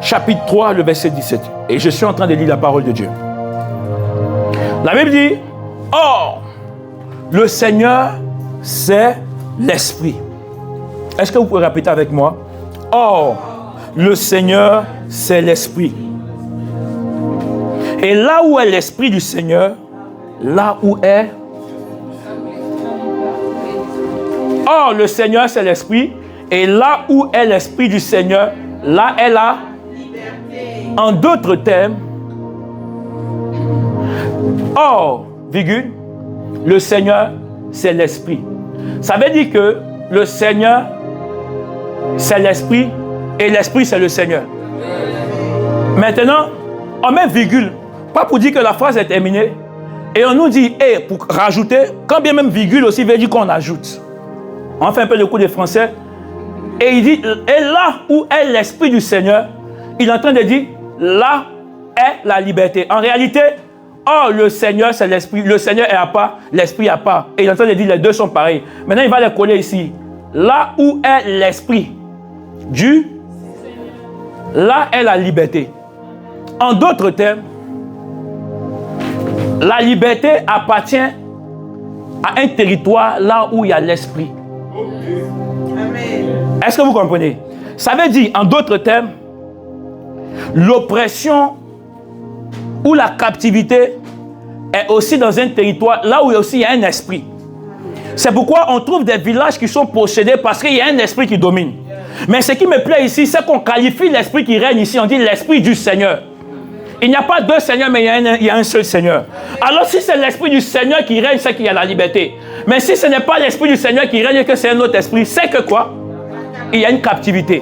chapitre 3, le verset 17. Et je suis en train de lire la parole de Dieu. La Bible dit, « Or, le Seigneur, c'est l'Esprit. » Est-ce que vous pouvez répéter avec moi? « Or, le Seigneur, c'est l'Esprit. Et là où est l'Esprit du Seigneur, là où est... Or, le Seigneur, c'est l'Esprit. Et là où est l'Esprit du Seigneur, là est la liberté. En d'autres termes, or, virgule, le Seigneur, c'est l'Esprit. Ça veut dire que le Seigneur, c'est l'Esprit et l'Esprit, c'est le Seigneur. Maintenant, on met virgule, pas pour dire que la phrase est terminée, et on nous dit, et pour rajouter, quand bien même virgule aussi veut dire qu'on ajoute. On fait un peu le cours de français. Et il dit, et là où est l'Esprit du Seigneur, il est en train de dire, là est la liberté. En réalité, oh, le Seigneur, c'est l'Esprit. Le Seigneur est à part, l'Esprit à part. Et il est en train de dire, les deux sont pareils. Maintenant, il va les coller ici. Là où est l'Esprit du Seigneur, là est la liberté. En d'autres termes, la liberté appartient à un territoire là où il y a l'Esprit. Amen. Est-ce que vous comprenez? Ça veut dire, en d'autres termes, l'oppression ou la captivité est aussi dans un territoire là où aussi il y a un esprit. C'est pourquoi on trouve des villages qui sont possédés parce qu'il y a un esprit qui domine. Mais ce qui me plaît ici, c'est qu'on qualifie l'esprit qui règne ici, on dit l'esprit du Seigneur. Il n'y a pas deux seigneurs, mais il y a un seul Seigneur. Alors si c'est l'esprit du Seigneur qui règne, c'est qu'il y a la liberté. Mais si ce n'est pas l'esprit du Seigneur qui règne et que c'est un autre esprit, c'est que quoi? Il y a une captivité.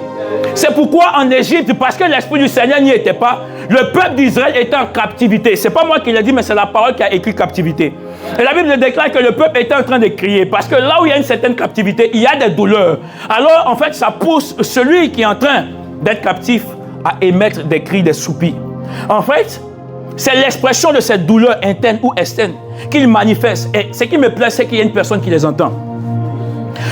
C'est pourquoi en Égypte, parce que l'esprit du Seigneur n'y était pas, le peuple d'Israël était en captivité. Ce n'est pas moi qui l'ai dit, mais c'est la parole qui a écrit captivité. Et la Bible déclare que le peuple était en train de crier, parce que là où il y a une certaine captivité, il y a des douleurs. Alors en fait, ça pousse celui qui est en train d'être captif à émettre des cris, des soupirs. En fait, c'est l'expression de cette douleur interne ou externe qu'il manifeste. Et ce qui me plaît, c'est qu'il y a une personne qui les entend.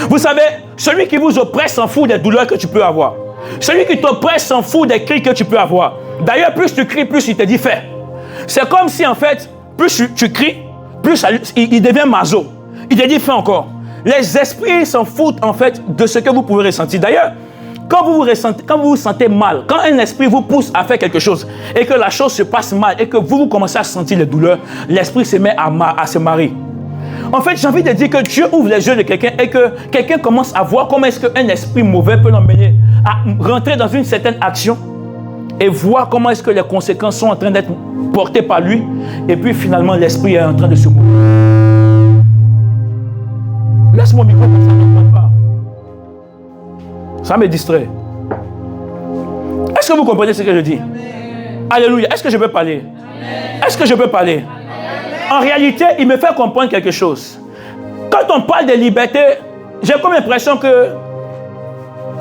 Vous savez, celui qui vous oppresse s'en fout des douleurs que tu peux avoir. Celui qui t'oppresse s'en fout des cris que tu peux avoir. D'ailleurs, plus tu cries, plus il te dit fais. C'est comme si en fait, plus tu cries, plus il devient maso. Il te dit fais encore. Les esprits s'en foutent en fait de ce que vous pouvez ressentir. D'ailleurs, quand vous vous sentez mal, quand un esprit vous pousse à faire quelque chose et que la chose se passe mal et que vous commencez à sentir les douleurs, l'esprit se met à se marier. En fait, j'ai envie de dire que Dieu ouvre les yeux de quelqu'un et que quelqu'un commence à voir comment est-ce qu'un esprit mauvais peut l'emmener à rentrer dans une certaine action et voir comment est-ce que les conséquences sont en train d'être portées par lui et puis finalement l'esprit est en train de se mourir. Laisse mon micro comme ça, ne pas. Ça me distrait. Est-ce que vous comprenez ce que je dis? Amen. Alléluia. Est-ce que je peux parler? Amen. Est-ce que je peux parler? Amen. En réalité, il me fait comprendre quelque chose. Quand on parle de liberté, j'ai comme l'impression que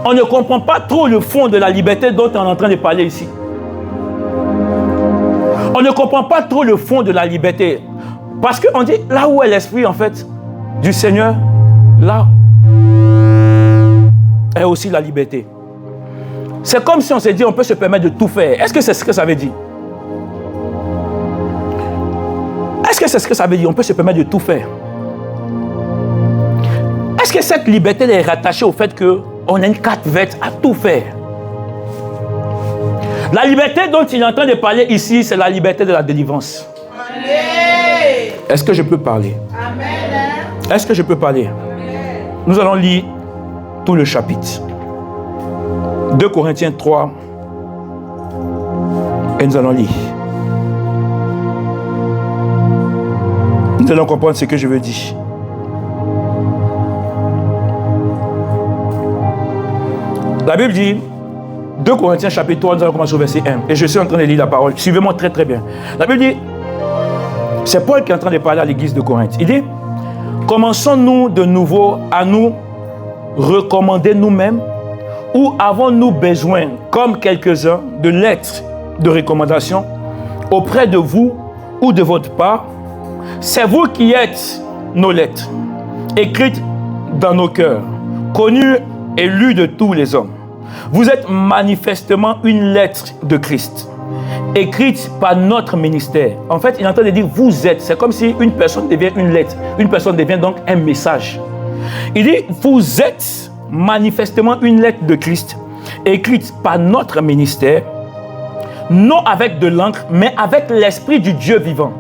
on ne comprend pas trop le fond de la liberté dont on est en train de parler ici. On ne comprend pas trop le fond de la liberté. Parce qu'on dit, là où est l'esprit, en fait, du Seigneur, là est aussi la liberté. C'est comme si on s'est dit, on peut se permettre de tout faire. Est-ce que c'est ce que ça veut dire? Est-ce que c'est ce que ça veut dire? On peut se permettre de tout faire. Est-ce que cette liberté est rattachée au fait qu'on a une carte verte à tout faire? La liberté dont il est en train de parler ici, c'est la liberté de la délivrance. Amen. Est-ce que je peux parler? Amen. Est-ce que je peux parler? Amen. Nous allons lire tout le chapitre. 2 Corinthiens 3. Et nous allons lire. Nous allons comprendre ce que je veux dire. La Bible dit, 2 Corinthiens chapitre 3, nous allons commencer au verset 1. Et je suis en train de lire la parole. Suivez-moi très très bien. La Bible dit, c'est Paul qui est en train de parler à l'église de Corinthe. Il dit, commençons-nous de nouveau à nous recommander nous-mêmes ou avons-nous besoin, comme quelques-uns, de lettres de recommandation auprès de vous ou de votre part? C'est vous qui êtes nos lettres, écrites dans nos cœurs, connues et lues de tous les hommes. Vous êtes manifestement une lettre de Christ, écrite par notre ministère. En fait, il est en train de dire vous êtes. C'est comme si une personne devient une lettre. Une personne devient donc un message. Il dit vous êtes manifestement une lettre de Christ, écrite par notre ministère, non avec de l'encre, mais avec l'esprit du Dieu vivant.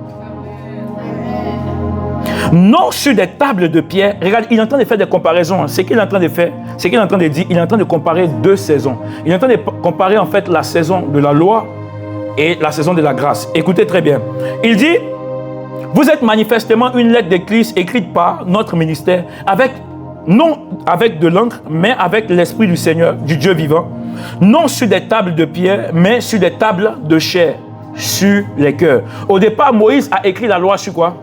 Non sur des tables de pierre. Regarde, il est en train de faire des comparaisons. Ce qu'il est en train de faire, ce qu'il est en train de dire, il est en train de comparer deux saisons. Il est en train de comparer en fait la saison de la loi et la saison de la grâce. Écoutez très bien. Il dit, vous êtes manifestement une lettre de Christ écrite par notre ministère, non avec de l'encre, mais avec l'esprit du Seigneur, du Dieu vivant. Non sur des tables de pierre, mais sur des tables de chair, sur les cœurs. Au départ, Moïse a écrit la loi sur quoi?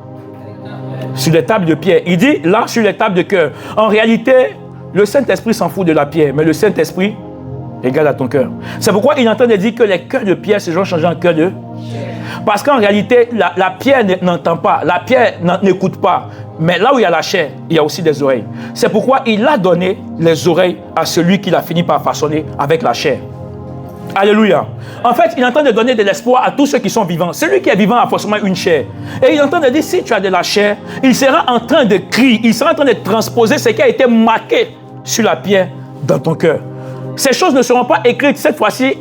Sur les tables de pierre. Il dit là sur les tables de cœur. En réalité, le Saint-Esprit s'en fout de la pierre, mais le Saint-Esprit regarde à ton cœur. C'est pourquoi il est en train de dire que les cœurs de pierre se sont changés en cœurs de chair. Parce qu'en réalité, la pierre n'entend pas, la pierre n'écoute pas. Mais là où il y a la chair, il y a aussi des oreilles. C'est pourquoi il a donné les oreilles à celui qu'il a fini par façonner avec la chair. Alléluia. En fait, il est en train de donner de l'espoir à tous ceux qui sont vivants. Celui qui est vivant a forcément une chair. Et il est en train de dire, si tu as de la chair, il sera en train de crier, il sera en train de transposer ce qui a été marqué sur la pierre dans ton cœur. Ces choses ne seront pas écrites cette fois-ci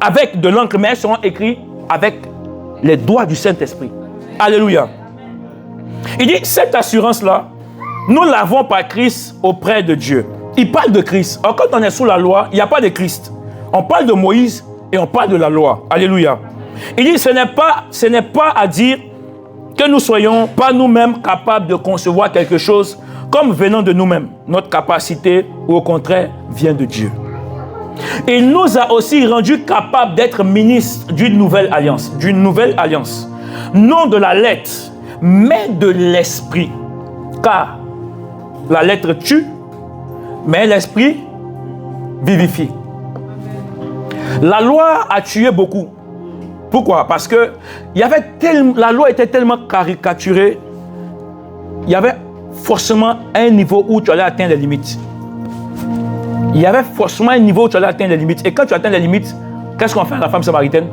avec de l'encre, mais elles seront écrites avec les doigts du Saint-Esprit. Alléluia. Il dit, cette assurance-là, nous l'avons par Christ auprès de Dieu. Il parle de Christ. Alors, quand on est sous la loi, il n'y a pas de Christ. On parle de Moïse et on parle de la loi. Alléluia. Il dit, ce n'est pas à dire que nous soyons pas nous-mêmes capables de concevoir quelque chose comme venant de nous-mêmes. Notre capacité, ou au contraire, vient de Dieu. Il nous a aussi rendus capables d'être ministres d'une nouvelle alliance. D'une nouvelle alliance. Non de la lettre, mais de l'esprit. Car la lettre tue, mais l'esprit vivifie. La loi a tué beaucoup. Pourquoi? Parce que la loi était tellement caricaturée, il y avait forcément un niveau où tu allais atteindre les limites. Il y avait forcément un niveau où tu allais atteindre les limites. Et quand tu atteins les limites, qu'est-ce qu'on fait à la femme samaritaine?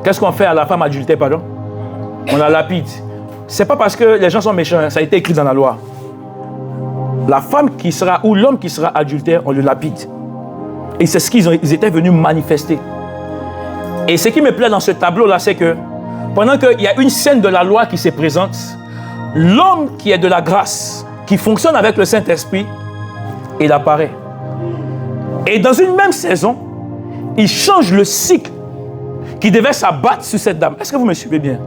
Qu'est-ce qu'on fait à la femme adultère, pardon? On la lapide. C'est pas parce que les gens sont méchants, ça a été écrit dans la loi. La femme qui sera, ou l'homme qui sera adultère, on le lapide. Et c'est ce qu'ils étaient venus manifester. Et ce qui me plaît dans ce tableau-là, c'est que pendant qu'il y a une scène de la loi qui se présente, l'homme qui est de la grâce, qui fonctionne avec le Saint-Esprit, il apparaît. Et dans une même saison, il change le cycle qui devait s'abattre sur cette dame. Est-ce que vous me suivez bien?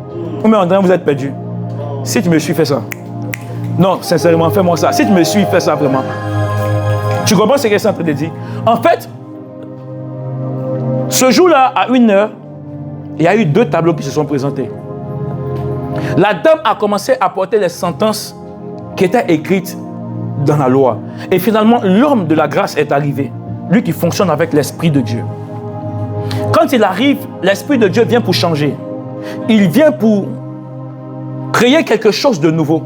Ou bien André, vous êtes perdu? Si tu me suis, fais ça. Non, sincèrement, fais-moi ça. Si tu me suis, fais ça vraiment. Tu comprends ce que c'est en train de dire? En fait, ce jour-là, à 1h, il y a eu 2 tableaux qui se sont présentés. La dame a commencé à porter les sentences qui étaient écrites dans la loi. Et finalement, l'homme de la grâce est arrivé. Lui qui fonctionne avec l'Esprit de Dieu. Quand il arrive, l'Esprit de Dieu vient pour changer. Il vient pour créer quelque chose de nouveau.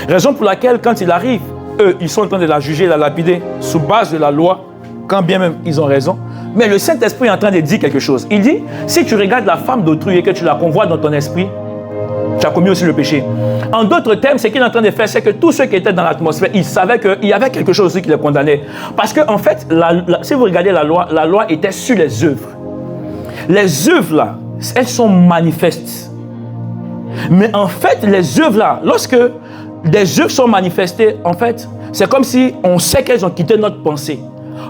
Raison pour laquelle, quand il arrive, eux, ils sont en train de la juger, la lapider, sous base de la loi, quand bien même ils ont raison. Mais le Saint-Esprit est en train de dire quelque chose. Il dit, si tu regardes la femme d'autrui et que tu la convoites dans ton esprit, tu as commis aussi le péché. En d'autres termes, ce qu'il est en train de faire, c'est que tous ceux qui étaient dans l'atmosphère, ils savaient qu'il y avait quelque chose aussi qui les condamnait. Parce qu'en fait, si vous regardez la loi était sur les œuvres. Les œuvres là, elles sont manifestes. Mais en fait, les œuvres là, lorsque des œuvres sont manifestées, en fait, c'est comme si on sait qu'elles ont quitté notre pensée.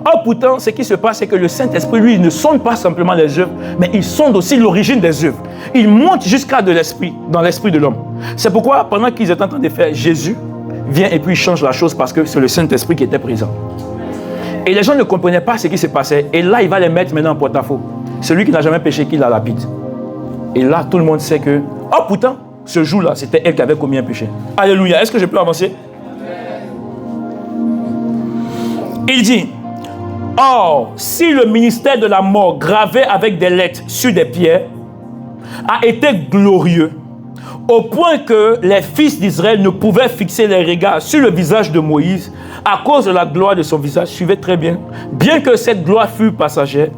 Or, pourtant, ce qui se passe, c'est que le Saint-Esprit, lui, il ne sonde pas simplement les œuvres, mais il sonde aussi l'origine des œuvres. Il monte jusqu'à de l'esprit, dans l'esprit de l'homme. C'est pourquoi, pendant qu'ils étaient en train de faire, Jésus vient et puis il change la chose parce que c'est le Saint-Esprit qui était présent. Et les gens ne comprenaient pas ce qui se passait. Et là, il va les mettre maintenant en porte-à-faux. Celui qui n'a jamais péché, qui la lapide. Et là, tout le monde sait que, oh, pourtant, ce jour-là, c'était elle qui avait commis un péché. Alléluia. Est-ce que je peux avancer? Il dit, or, si le ministère de la mort gravé avec des lettres sur des pierres a été glorieux, au point que les fils d'Israël ne pouvaient fixer les regards sur le visage de Moïse à cause de la gloire de son visage, suivez très bien, bien que cette gloire fût passagère,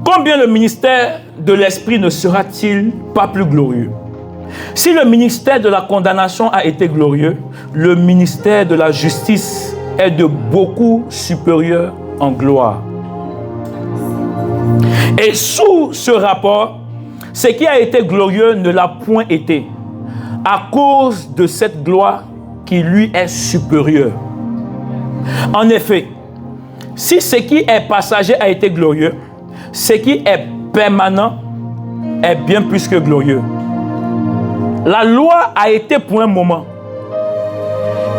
combien le ministère de l'Esprit ne sera-t-il pas plus glorieux? Si le ministère de la condamnation a été glorieux, le ministère de la justice est de beaucoup supérieur en gloire. Et sous ce rapport, ce qui a été glorieux ne l'a point été, à cause de cette gloire qui lui est supérieure. En effet, si ce qui est passager a été glorieux, ce qui est permanent est bien plus que glorieux. La loi a été pour un moment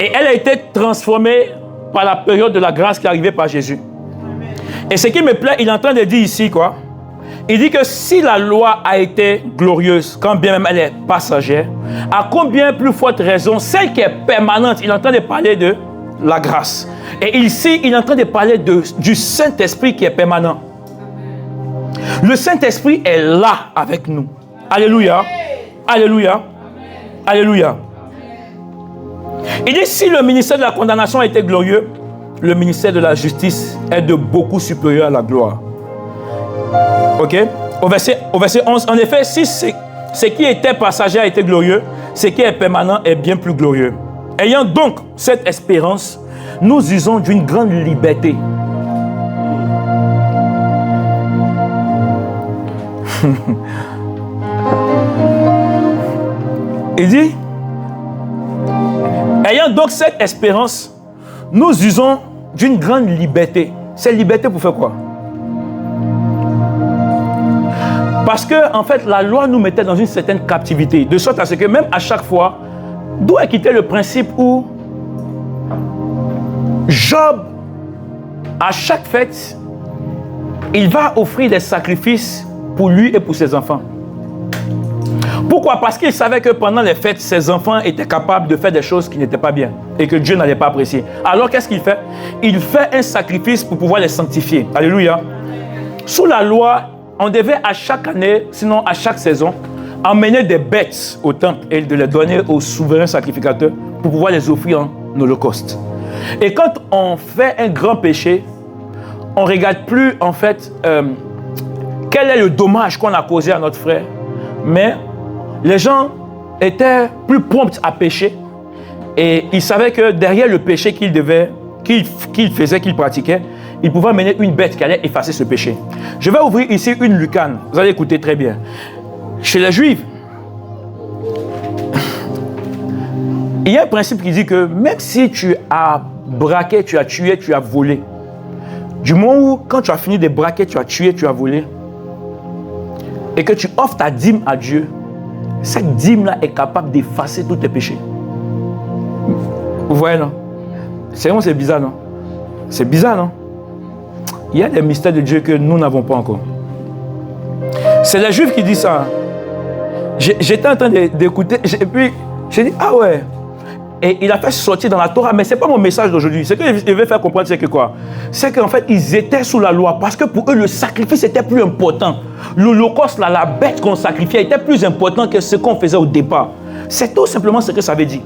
et elle a été transformée par la période de la grâce qui est arrivée par Jésus. Et ce qui me plaît, il est en train de dire ici quoi? Il dit que si la loi a été glorieuse, quand bien même elle est passagère, à combien plus forte raison, celle qui est permanente, il est en train de parler de la grâce. Et ici, il est en train de parler du Saint-Esprit qui est permanent. Le Saint-Esprit est là avec nous. Alléluia. Alléluia. Alléluia. Il dit, si le ministère de la condamnation a été glorieux, le ministère de la justice est de beaucoup supérieur à la gloire. Ok? Au verset 11, en effet, si ce qui était passager a été glorieux, ce qui est permanent est bien plus glorieux. Ayant donc cette espérance, nous usons d'une grande liberté. Il dit, ayant donc cette espérance, nous usons d'une grande liberté. Cette liberté pour faire quoi? Parce que, en fait, la loi nous mettait dans une certaine captivité, de sorte à ce que même à chaque fois, d'où est quitté le principe où Job, à chaque fête, il va offrir des sacrifices pour lui et pour ses enfants. Pourquoi? Parce qu'il savait que pendant les fêtes, ses enfants étaient capables de faire des choses qui n'étaient pas bien et que Dieu n'allait pas apprécier. Alors qu'est-ce qu'il fait? Il fait un sacrifice pour pouvoir les sanctifier. Alléluia. Sous la loi, on devait à chaque année, sinon à chaque saison, emmener des bêtes au temple et de les donner au souverain sacrificateur pour pouvoir les offrir en holocauste. Et quand on fait un grand péché, on ne regarde plus en fait quel est le dommage qu'on a causé à notre frère, mais les gens étaient plus prompts à pécher et ils savaient que derrière le péché qu'il faisait, qu'il pratiquait, il pouvait amener une bête qui allait effacer ce péché. Je vais ouvrir ici une lucane, vous allez écouter très bien. Chez les Juifs, il y a un principe qui dit que même si tu as braqué, tu as tué, tu as volé, du moment où quand tu as fini de braquer, tu as tué, tu as volé, et que tu offres ta dîme à Dieu, cette dîme-là est capable d'effacer tous tes péchés. Vous voyez, non? C'est bizarre, non? C'est bizarre, non? Il y a des mystères de Dieu que nous n'avons pas encore. C'est les Juifs qui disent ça. J'étais en train d'écouter, et puis j'ai dit, ah ouais. Et il a fait sortir dans la Torah, mais ce n'est pas mon message d'aujourd'hui. Ce que je veux faire comprendre, c'est que quoi? C'est qu'en fait, ils étaient sous la loi, parce que pour eux, le sacrifice était plus important. L'holocauste, la bête qu'on sacrifiait, était plus important que ce qu'on faisait au départ. C'est tout simplement ce que ça veut dire.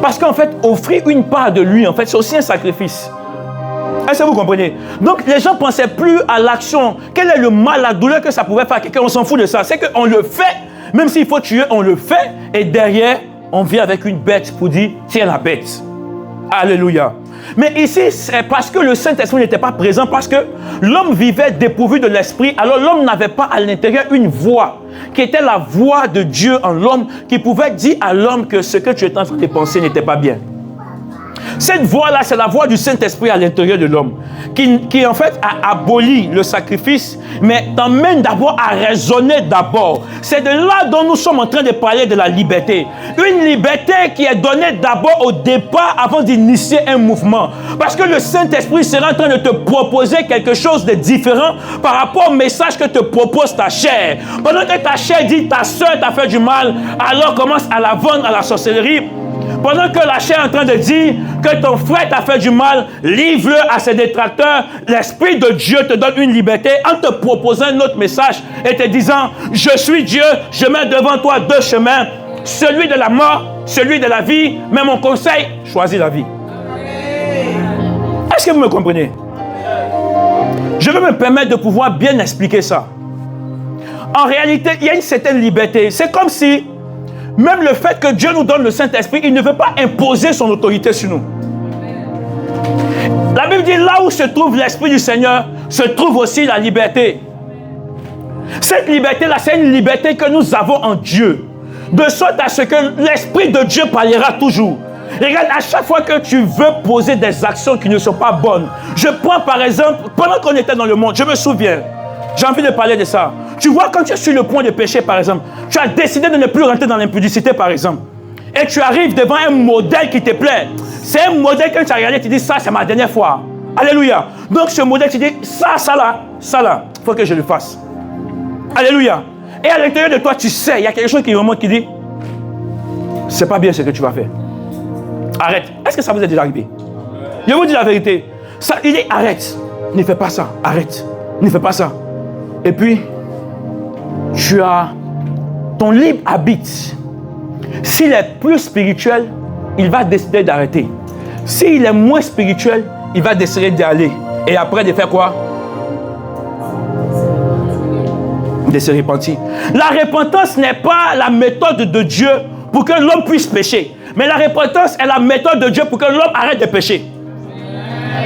Parce qu'en fait, offrir une part de lui, en fait, c'est aussi un sacrifice. Est-ce que vous comprenez? Donc, les gens ne pensaient plus à l'action. Quel est le mal, la douleur que ça pouvait faire à quelqu'un? On s'en fout de ça. C'est qu'on le fait, même s'il faut tuer, on le fait, et derrière, on vient avec une bête pour dire, tiens la bête. Alléluia. Mais ici, c'est parce que le Saint-Esprit n'était pas présent, parce que l'homme vivait dépourvu de l'Esprit, alors l'homme n'avait pas à l'intérieur une voix, qui était la voix de Dieu en l'homme, qui pouvait dire à l'homme que ce que tu es en train de penser n'était pas bien. Cette voix-là, c'est la voix du Saint-Esprit à l'intérieur de l'homme, qui en fait a aboli le sacrifice, mais t'emmène d'abord à raisonner d'abord. C'est de là dont nous sommes en train de parler de la liberté. Une liberté qui est donnée d'abord au départ avant d'initier un mouvement. Parce que le Saint-Esprit sera en train de te proposer quelque chose de différent par rapport au message que te propose ta chair. Pendant que ta chair dit ta soeur t'a fait du mal, alors commence à la vendre à la sorcellerie. Pendant que la chair est en train de dire que ton frère t'a fait du mal, livre-le à ses détracteurs. L'Esprit de Dieu te donne une liberté en te proposant un autre message et te disant, je suis Dieu, je mets devant toi deux chemins, celui de la mort, celui de la vie, mais mon conseil, choisis la vie. Est-ce que vous me comprenez? Je vais me permettre de pouvoir bien expliquer ça. En réalité, il y a une certaine liberté. C'est comme si même le fait que Dieu nous donne le Saint-Esprit, il ne veut pas imposer son autorité sur nous. La Bible dit, là où se trouve l'Esprit du Seigneur, se trouve aussi la liberté. Cette liberté-là, c'est une liberté que nous avons en Dieu. De sorte à ce que l'Esprit de Dieu parlera toujours. Regarde, à chaque fois que tu veux poser des actions qui ne sont pas bonnes, je prends par exemple, pendant qu'on était dans le monde, je me souviens, j'ai envie de parler de ça. Tu vois, quand tu es sur le point de pécher, par exemple, tu as décidé de ne plus rentrer dans l'impudicité, par exemple, et tu arrives devant un modèle qui te plaît. C'est un modèle que tu as regardé, tu dis, ça, c'est ma dernière fois. Alléluia. Donc, ce modèle, tu dis, ça là, il faut que je le fasse. Alléluia. Et à l'intérieur de toi, tu sais, il y a quelque chose qui remonte qui dit, c'est pas bien ce que tu vas faire. Arrête. Est-ce que ça vous est déjà arrivé? Je vous dis la vérité. Ça, il dit, arrête. Ne fais pas ça. Arrête. Ne fais pas ça. Et puis, tu as ton libre arbitre. S'il est plus spirituel, il va décider d'arrêter. S'il est moins spirituel, il va décider d'y aller. Et après, de faire quoi? De se repentir. La repentance n'est pas la méthode de Dieu pour que l'homme puisse pécher. Mais la repentance est la méthode de Dieu pour que l'homme arrête de pécher.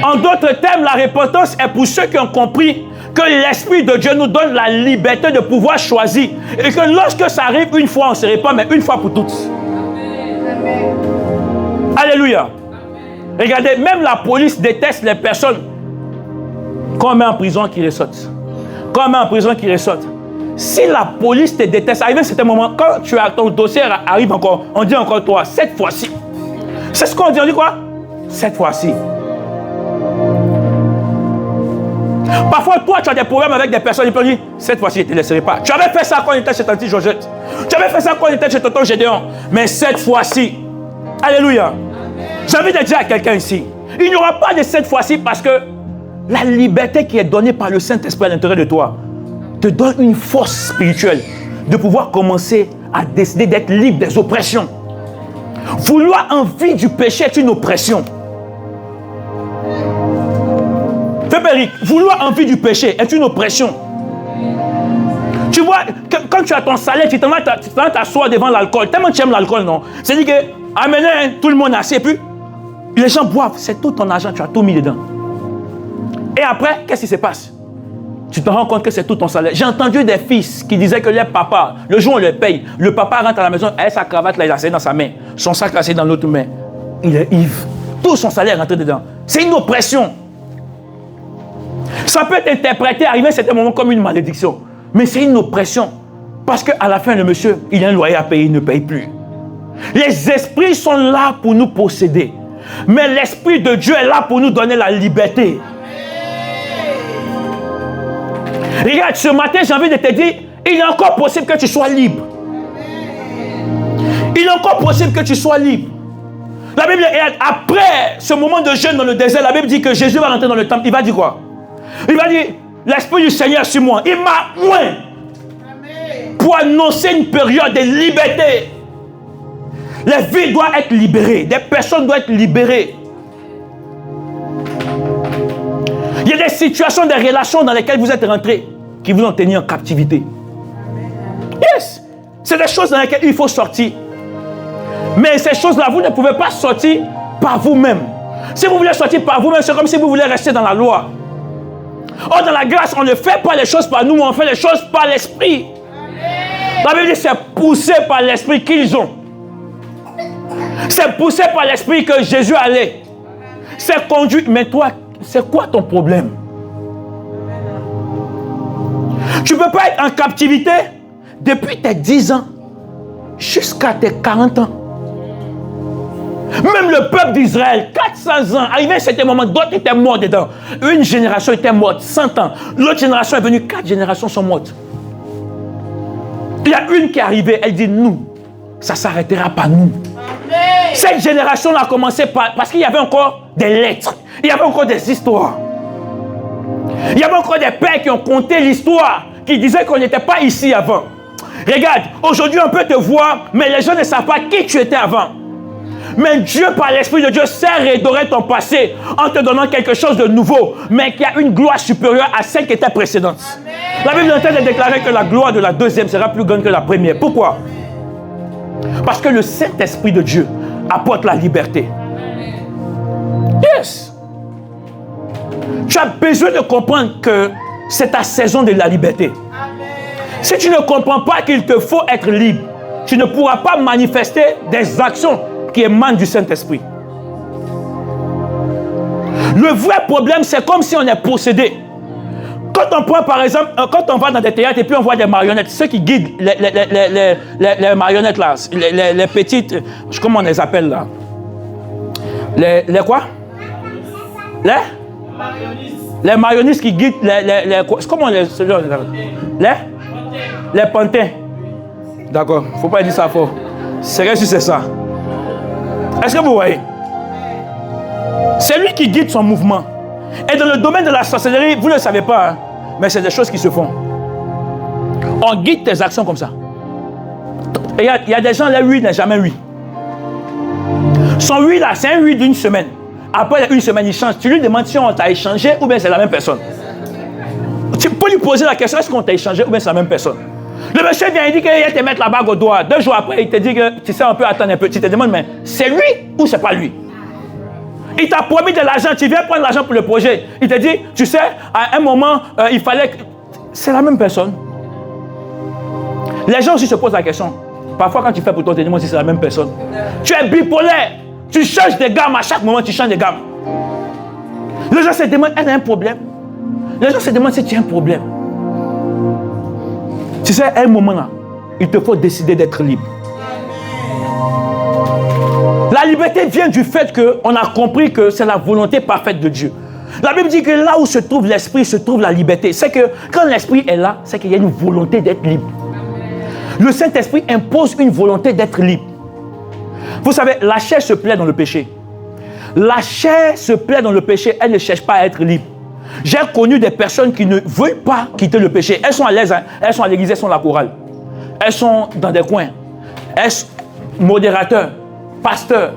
En d'autres termes, la repentance est pour ceux qui ont compris que l'Esprit de Dieu nous donne la liberté de pouvoir choisir. Et que lorsque ça arrive une fois, on ne se répand, mais une fois pour toutes. Amen. Alléluia. Amen. Regardez, même la police déteste les personnes qu'on met en prison qui ressortent. Quand on met en prison qui ressortent. Si la police te déteste, arrivé à un certain moment, quand tu as ton dossier arrive encore, on dit encore toi, cette fois-ci. C'est ce qu'on dit, on dit quoi? Cette fois-ci. Parfois, toi, tu as des problèmes avec des personnes, ils peuvent dire, cette fois-ci, je ne te laisserai pas. Tu avais fait ça quand on était chez Tante Georgette. Tu avais fait ça quand on était chez Tonton Gédéon. Mais cette fois-ci, alléluia. J'ai envie de dire à quelqu'un ici, il n'y aura pas de cette fois-ci parce que la liberté qui est donnée par le Saint-Esprit à l'intérieur de toi te donne une force spirituelle de pouvoir commencer à décider d'être libre des oppressions. Vouloir envie du péché est une oppression. Fébéric, vouloir envie du péché est une oppression. Tu vois, quand tu as ton salaire, tu t'en vas t'asseoir devant l'alcool. Tellement tu aimes l'alcool, non? C'est-à-dire que, amenez tout le monde assis, et puis les gens boivent. C'est tout ton argent, tu as tout mis dedans. Et après, qu'est-ce qui se passe? Tu te rends compte que c'est tout ton salaire. J'ai entendu des fils qui disaient que les papas, le jour où on les paye, le papa rentre à la maison, avec sa cravate, là, il a serré dans sa main, son sac là, c'est dans l'autre main. Il est ivre. Tout son salaire est rentré dedans. C'est une oppression. Ça peut être interprété, arriver à certains moments, comme une malédiction. Mais c'est une oppression. Parce qu'à la fin, le monsieur, il a un loyer à payer, il ne paye plus. Les esprits sont là pour nous posséder. Mais l'Esprit de Dieu est là pour nous donner la liberté. Regarde, ce matin, j'ai envie de te dire, il est encore possible que tu sois libre. Il est encore possible que tu sois libre. La Bible, après ce moment de jeûne dans le désert, la Bible dit que Jésus va rentrer dans le temple. Il va dire quoi? Il va dire, l'Esprit du Seigneur est sur moi. Il m'a oint pour annoncer une période de liberté. Les vies doivent être libérées. Des personnes doivent être libérées. Il y a des situations, des relations dans lesquelles vous êtes rentrés qui vous ont tenu en captivité. Yes! C'est des choses dans lesquelles il faut sortir. Mais ces choses-là, vous ne pouvez pas sortir par vous-même. Si vous voulez sortir par vous-même, c'est comme si vous voulez rester dans la loi. Or, dans la grâce, on ne fait pas les choses par nous, mais on fait les choses par l'Esprit. La Bible dit c'est poussé par l'Esprit qu'ils ont. C'est poussé par l'Esprit que Jésus allait. C'est conduit. Mais toi, c'est quoi ton problème? Tu ne peux pas être en captivité depuis tes 10 ans jusqu'à tes 40 ans. Même le peuple d'Israël, 400 ans, arrivé à certains moments, d'autres étaient morts dedans. Une génération était morte, 100 ans. L'autre génération est venue, 4 générations sont mortes. Il y a une qui est arrivée, elle dit nous, ça ne s'arrêtera pas nous. Amen. Cette génération a commencé parce qu'il y avait encore des lettres, il y avait encore des histoires. Il y avait encore des pères qui ont conté l'histoire, qui disaient qu'on n'était pas ici avant. Regarde, aujourd'hui on peut te voir, mais les gens ne savent pas qui tu étais avant. Mais Dieu, par l'Esprit de Dieu, sait redorer ton passé en te donnant quelque chose de nouveau, mais qui a une gloire supérieure à celle qui était précédente. Amen. La Bible est en train de déclarer que la gloire de la deuxième sera plus grande que la première. Pourquoi? Parce que le Saint-Esprit de Dieu apporte la liberté. Yes! Tu as besoin de comprendre que c'est ta saison de la liberté. Amen. Si tu ne comprends pas qu'il te faut être libre, tu ne pourras pas manifester des actions qui émanent du Saint-Esprit. Le vrai problème, c'est comme si on est possédé. Quand on prend par exemple, quand on va dans des théâtres et puis on voit des marionnettes, ceux qui guident les marionnettes là, les petites, comment on les appelle là? Les quoi? Les marionnistes qui guident comment on les appelle? Les pantins. D'accord, il ne faut pas dire ça fort. C'est vrai si c'est ça. Est-ce que vous voyez? C'est lui qui guide son mouvement. Et dans le domaine de la sorcellerie, vous ne le savez pas, hein, mais c'est des choses qui se font. On guide tes actions comme ça. Il y a des gens, là, oui, n'est jamais oui. Son oui, là, c'est un oui d'une semaine. Après une semaine, il change. Tu lui demandes si on t'a échangé ou bien c'est la même personne. Tu peux lui poser la question, est-ce qu'on t'a échangé ou bien c'est la même personne? Le monsieur vient, il dit qu'il va te mettre la bague au doigt. 2 jours après, il te dit que tu sais, on peut attendre un peu. Tu te demandes, mais c'est lui ou c'est pas lui? Il t'a promis de l'argent, tu viens prendre l'argent pour le projet. Il te dit, tu sais, à un moment, il fallait... C'est la même personne. Les gens aussi se posent la question. Parfois, quand tu fais pour ton témoin, c'est la même personne. Tu es bipolaire. Tu changes de gamme à chaque moment, tu changes de gamme. Les gens se demandent, elle a un problème. Les gens se demandent si tu as un problème. Tu sais, à un moment là, il te faut décider d'être libre. La liberté vient du fait qu'on a compris que c'est la volonté parfaite de Dieu. La Bible dit que là où se trouve l'esprit, se trouve la liberté. C'est que quand l'esprit est là, c'est qu'il y a une volonté d'être libre. Le Saint-Esprit impose une volonté d'être libre. Vous savez, la chair se plaît dans le péché. La chair se plaît dans le péché, elle ne cherche pas à être libre. J'ai connu des personnes qui ne veulent pas quitter le péché. Elles sont à l'aise, hein? Elles sont à l'église, elles sont à la chorale. Elles sont dans des coins. Elles sont modérateurs, pasteurs.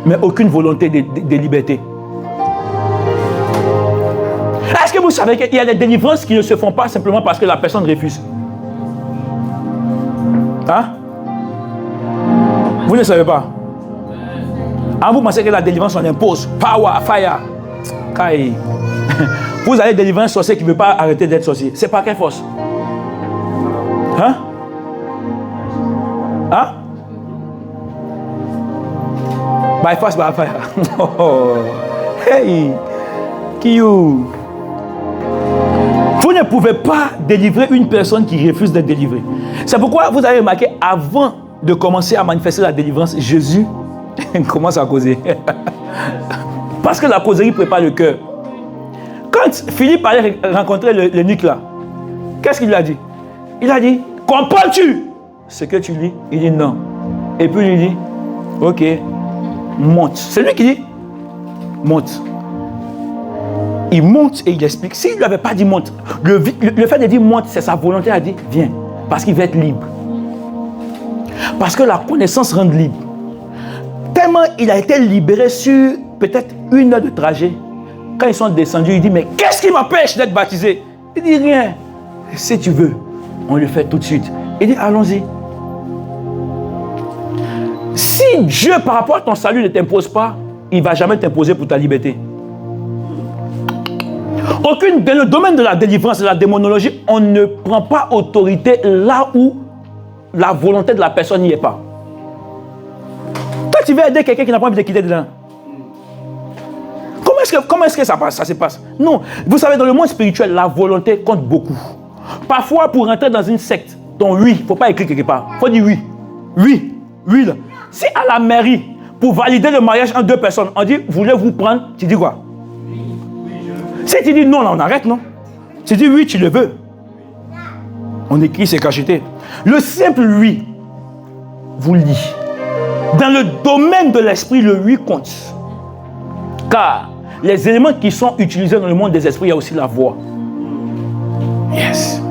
Mais aucune volonté de liberté. Est-ce que vous savez qu'il y a des délivrances qui ne se font pas simplement parce que la personne refuse? Hein? Vous ne savez pas? Ah, vous pensez que la délivrance on impose? Power, fire. Kai. Vous allez délivrer un sorcier qui ne veut pas arrêter d'être sorcier. C'est par quelle force? Hein? Hein? By force, by fire. Oh. Hey! Kiyu! Vous ne pouvez pas délivrer une personne qui refuse d'être délivrée. C'est pourquoi vous avez remarqué, avant de commencer à manifester la délivrance, Jésus commence à causer. Parce que la causerie prépare le cœur. Quand Philippe allait rencontrer le nuque là, qu'est-ce qu'il lui a dit? Il a dit, comprends-tu ce que tu dis? Il dit non. Et puis il dit, ok, monte. C'est lui qui dit, monte. Il monte et il explique. S'il ne lui avait pas dit monte, le fait de dire monte, c'est sa volonté à dire viens. Parce qu'il veut être libre. Parce que la connaissance rend libre. Tellement il a été libéré sur peut-être 1 heure de trajet. Quand ils sont descendus, il dit mais qu'est-ce qui m'empêche d'être baptisé? Il dit rien. Si tu veux, on le fait tout de suite. Il dit allons-y. Si Dieu par rapport à ton salut ne t'impose pas, il ne va jamais t'imposer pour ta liberté. Dans le domaine de la délivrance et de la démonologie, on ne prend pas autorité là où la volonté de la personne n'y est pas. Toi, tu veux aider quelqu'un qui n'a pas envie de quitter dedans. Comment est-ce que ça se passe? Non. Vous savez, dans le monde spirituel, la volonté compte beaucoup. Parfois, pour rentrer dans une secte, ton oui, il ne faut pas écrire quelque part. Il faut dire oui. Oui. Oui. Là. Si à la mairie, pour valider le mariage entre 2 personnes, on dit, voulez-vous prendre? Tu dis quoi? Si tu dis non, là, on arrête, non? Tu dis oui, tu le veux. On écrit, c'est cacheté. Le simple oui vous le dit. Dans le domaine de l'esprit, le oui compte. Car les éléments qui sont utilisés dans le monde des esprits, il y a aussi la voix. Yes.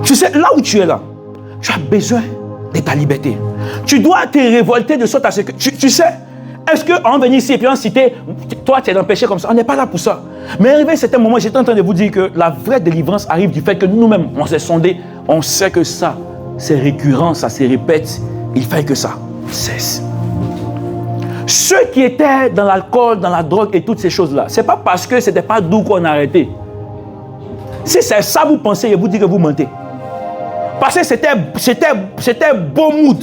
Tu sais, là où tu es là, tu as besoin de ta liberté. Tu dois te révolter de sorte à ce que... Tu sais, est-ce qu'on venait ici et puis on citait, toi tu es dans le péché comme ça? On n'est pas là pour ça. Mais arrivé à un certain moment, j'étais en train de vous dire que la vraie délivrance arrive du fait que nous-mêmes, on s'est sondé, on sait que ça, c'est récurrent, ça se répète, il fait que ça cesse. Ceux qui étaient dans l'alcool, dans la drogue et toutes ces choses-là, ce n'est pas parce que ce n'était pas doux qu'on a arrêté. Si c'est ça vous pensez, je vous dis que vous mentez. Parce que c'était beau mood.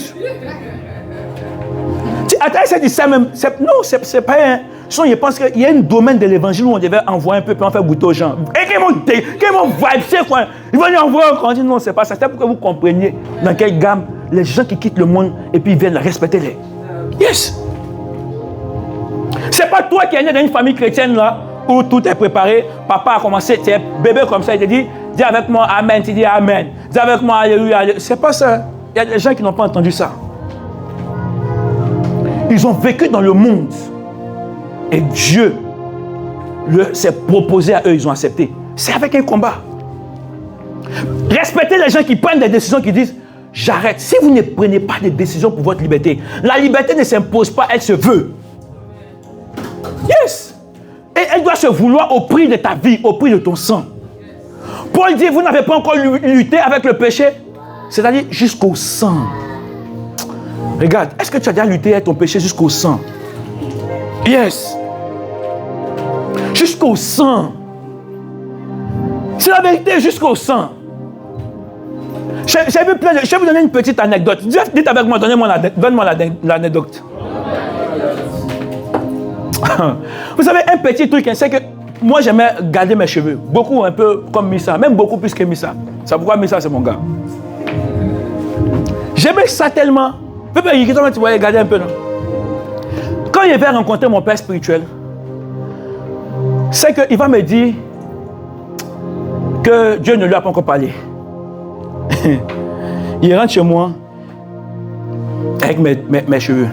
Attends, c'est dit ça même. Non, c'est pas un. Je pense qu'il y a un domaine de l'évangile où on devait envoyer un peu, puis on fait goûter aux gens. Et qu'ils vont vibe, c'est quoi? Ils vont lui envoyer encore. On dit non, c'est pas ça. C'est pour que vous compreniez dans quelle gamme les gens qui quittent le monde et puis ils viennent respecter les. Yes! C'est pas toi qui es né dans une famille chrétienne là, où tout est préparé. Papa a commencé, tu es bébé comme ça, il te dit, dis avec moi Amen, tu dis Amen. Dis avec moi Alléluia. C'est pas ça. Il y a des gens qui n'ont pas entendu ça. Ils ont vécu dans le monde. Et Dieu s'est proposé à eux, ils ont accepté. C'est avec un combat. Respectez les gens qui prennent des décisions, qui disent, j'arrête. Si vous ne prenez pas de décisions pour votre liberté, la liberté ne s'impose pas, elle se veut. Yes. Et elle doit se vouloir au prix de ta vie, au prix de ton sang. Paul dit, vous n'avez pas encore lutté avec le péché, c'est-à-dire jusqu'au sang. Regarde, est-ce que tu as déjà lutté avec ton péché jusqu'au sang? Yes. Jusqu'au sang. C'est la vérité, jusqu'au sang. Je vais vous donner une petite anecdote. Dites avec moi, donne-moi l'anecdote. Vous savez, un petit truc, c'est que moi j'aimais garder mes cheveux. Beaucoup, un peu comme Missa, même beaucoup plus que Missa. C'est pourquoi Missa, c'est mon gars. J'aimais ça tellement. Tu vas regarder un peu, non? Quand il va rencontrer mon père spirituel, c'est qu'il va me dire que Dieu ne lui a pas encore parlé. Il rentre chez moi avec mes cheveux.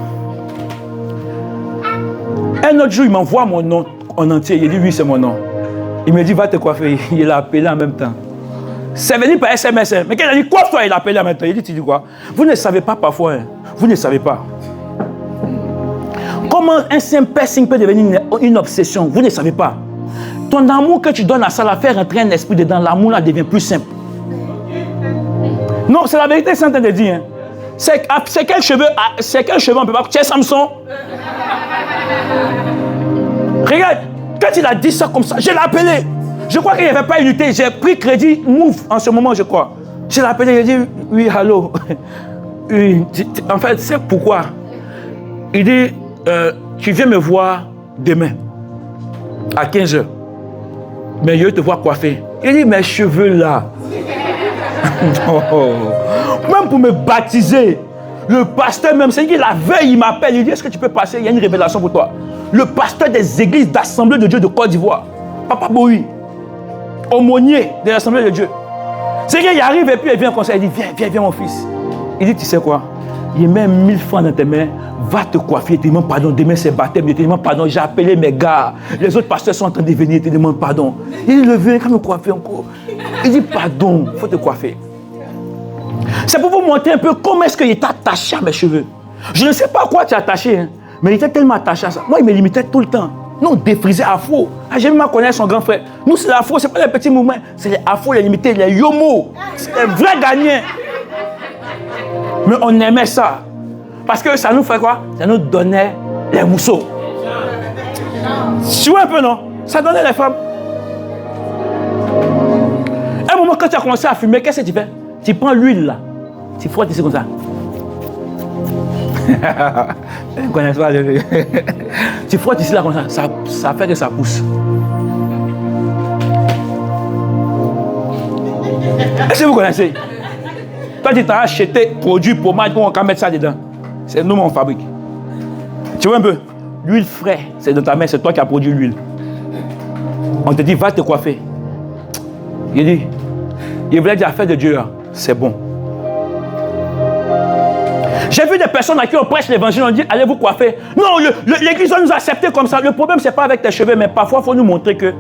Un autre jour, il m'envoie mon nom en entier. Il dit, oui, c'est mon nom. Il me dit, va te coiffer. Il l'a appelé en même temps. C'est venu par SMS. Mais quand il a dit, coiffe-toi, il l'a appelé en même temps. Il dit, tu dis quoi? Vous ne savez pas parfois. Hein. Vous ne savez pas. Comment un simple piercing peut devenir une obsession? Vous ne savez pas. Ton amour que tu donnes à ça, la faire rentrer un esprit dedans, l'amour là devient plus simple. Non, c'est la vérité, c'est en train de dire. Hein. C'est quel cheveu on ne peut pas... Tu es Samson? Regarde, quand il a dit ça comme ça, je l'ai appelé. Je crois qu'il n'y avait pas unité. J'ai pris crédit Move en ce moment, je crois. Je l'ai appelé, il dit, oui, allô. Oui, en fait, c'est pourquoi. Il dit, tu viens me voir demain, à 15h. Mais je vais te voir coiffer. Il dit, mes cheveux là. Même pour me baptiser, le pasteur même, c'est-à-dire la veille, il m'appelle, il dit, est-ce que tu peux passer? Il y a une révélation pour toi. Le pasteur des églises d'Assemblée de Dieu de Côte d'Ivoire, Papa Boui, aumônier de l'Assemblée de Dieu. C'est qu'il arrive et puis il vient comme ça, il dit, viens mon fils. Il dit, tu sais quoi? Il met 1000 francs dans tes mains, va te coiffer, te demande pardon, demain c'est baptême, te demande pardon, j'ai appelé mes gars, les autres pasteurs sont en train de venir, te demande pardon. Il dit, viens, quand me coiffer encore. Il dit, pardon, il faut te coiffer. C'est pour vous montrer un peu comment est-ce qu'il est attaché à mes cheveux. Je ne sais pas à quoi tu es attaché, hein, mais il était tellement attaché à ça. Moi, il me limitait tout le temps. Nous, on défrisait afro. Ah, j'ai même connaître son grand frère. Nous, c'est l'afro, c'est pas les petits mouvements. C'est les afro, les limités, les yomo. C'est les vrais gagnants. Mais on aimait ça. Parce que ça nous fait quoi? Ça nous donnait les mousseaux. Tu vois un peu, non? Ça donnait les femmes. À un moment, quand tu as commencé à fumer, qu'est-ce que tu fais? Tu prends l'huile là. Tu frottes ici comme ça. Vous connaissez pas le... Tu frottes ici là comme ça. Ça fait que ça pousse. Est-ce que vous connaissez? Toi, tu t'as acheté produit pommade pour on va mettre ça dedans. C'est nous, on fabrique. Tu vois un peu? L'huile fraîche, c'est dans ta main, c'est toi qui as produit l'huile. On te dit, va te coiffer. Il dit, il voulait dire, affaire de Dieu, c'est bon. J'ai vu des personnes à qui on prêche l'évangile, on dit, allez vous coiffer. Non, l'église va nous accepter comme ça. Le problème, c'est pas avec tes cheveux, mais parfois, il faut nous montrer que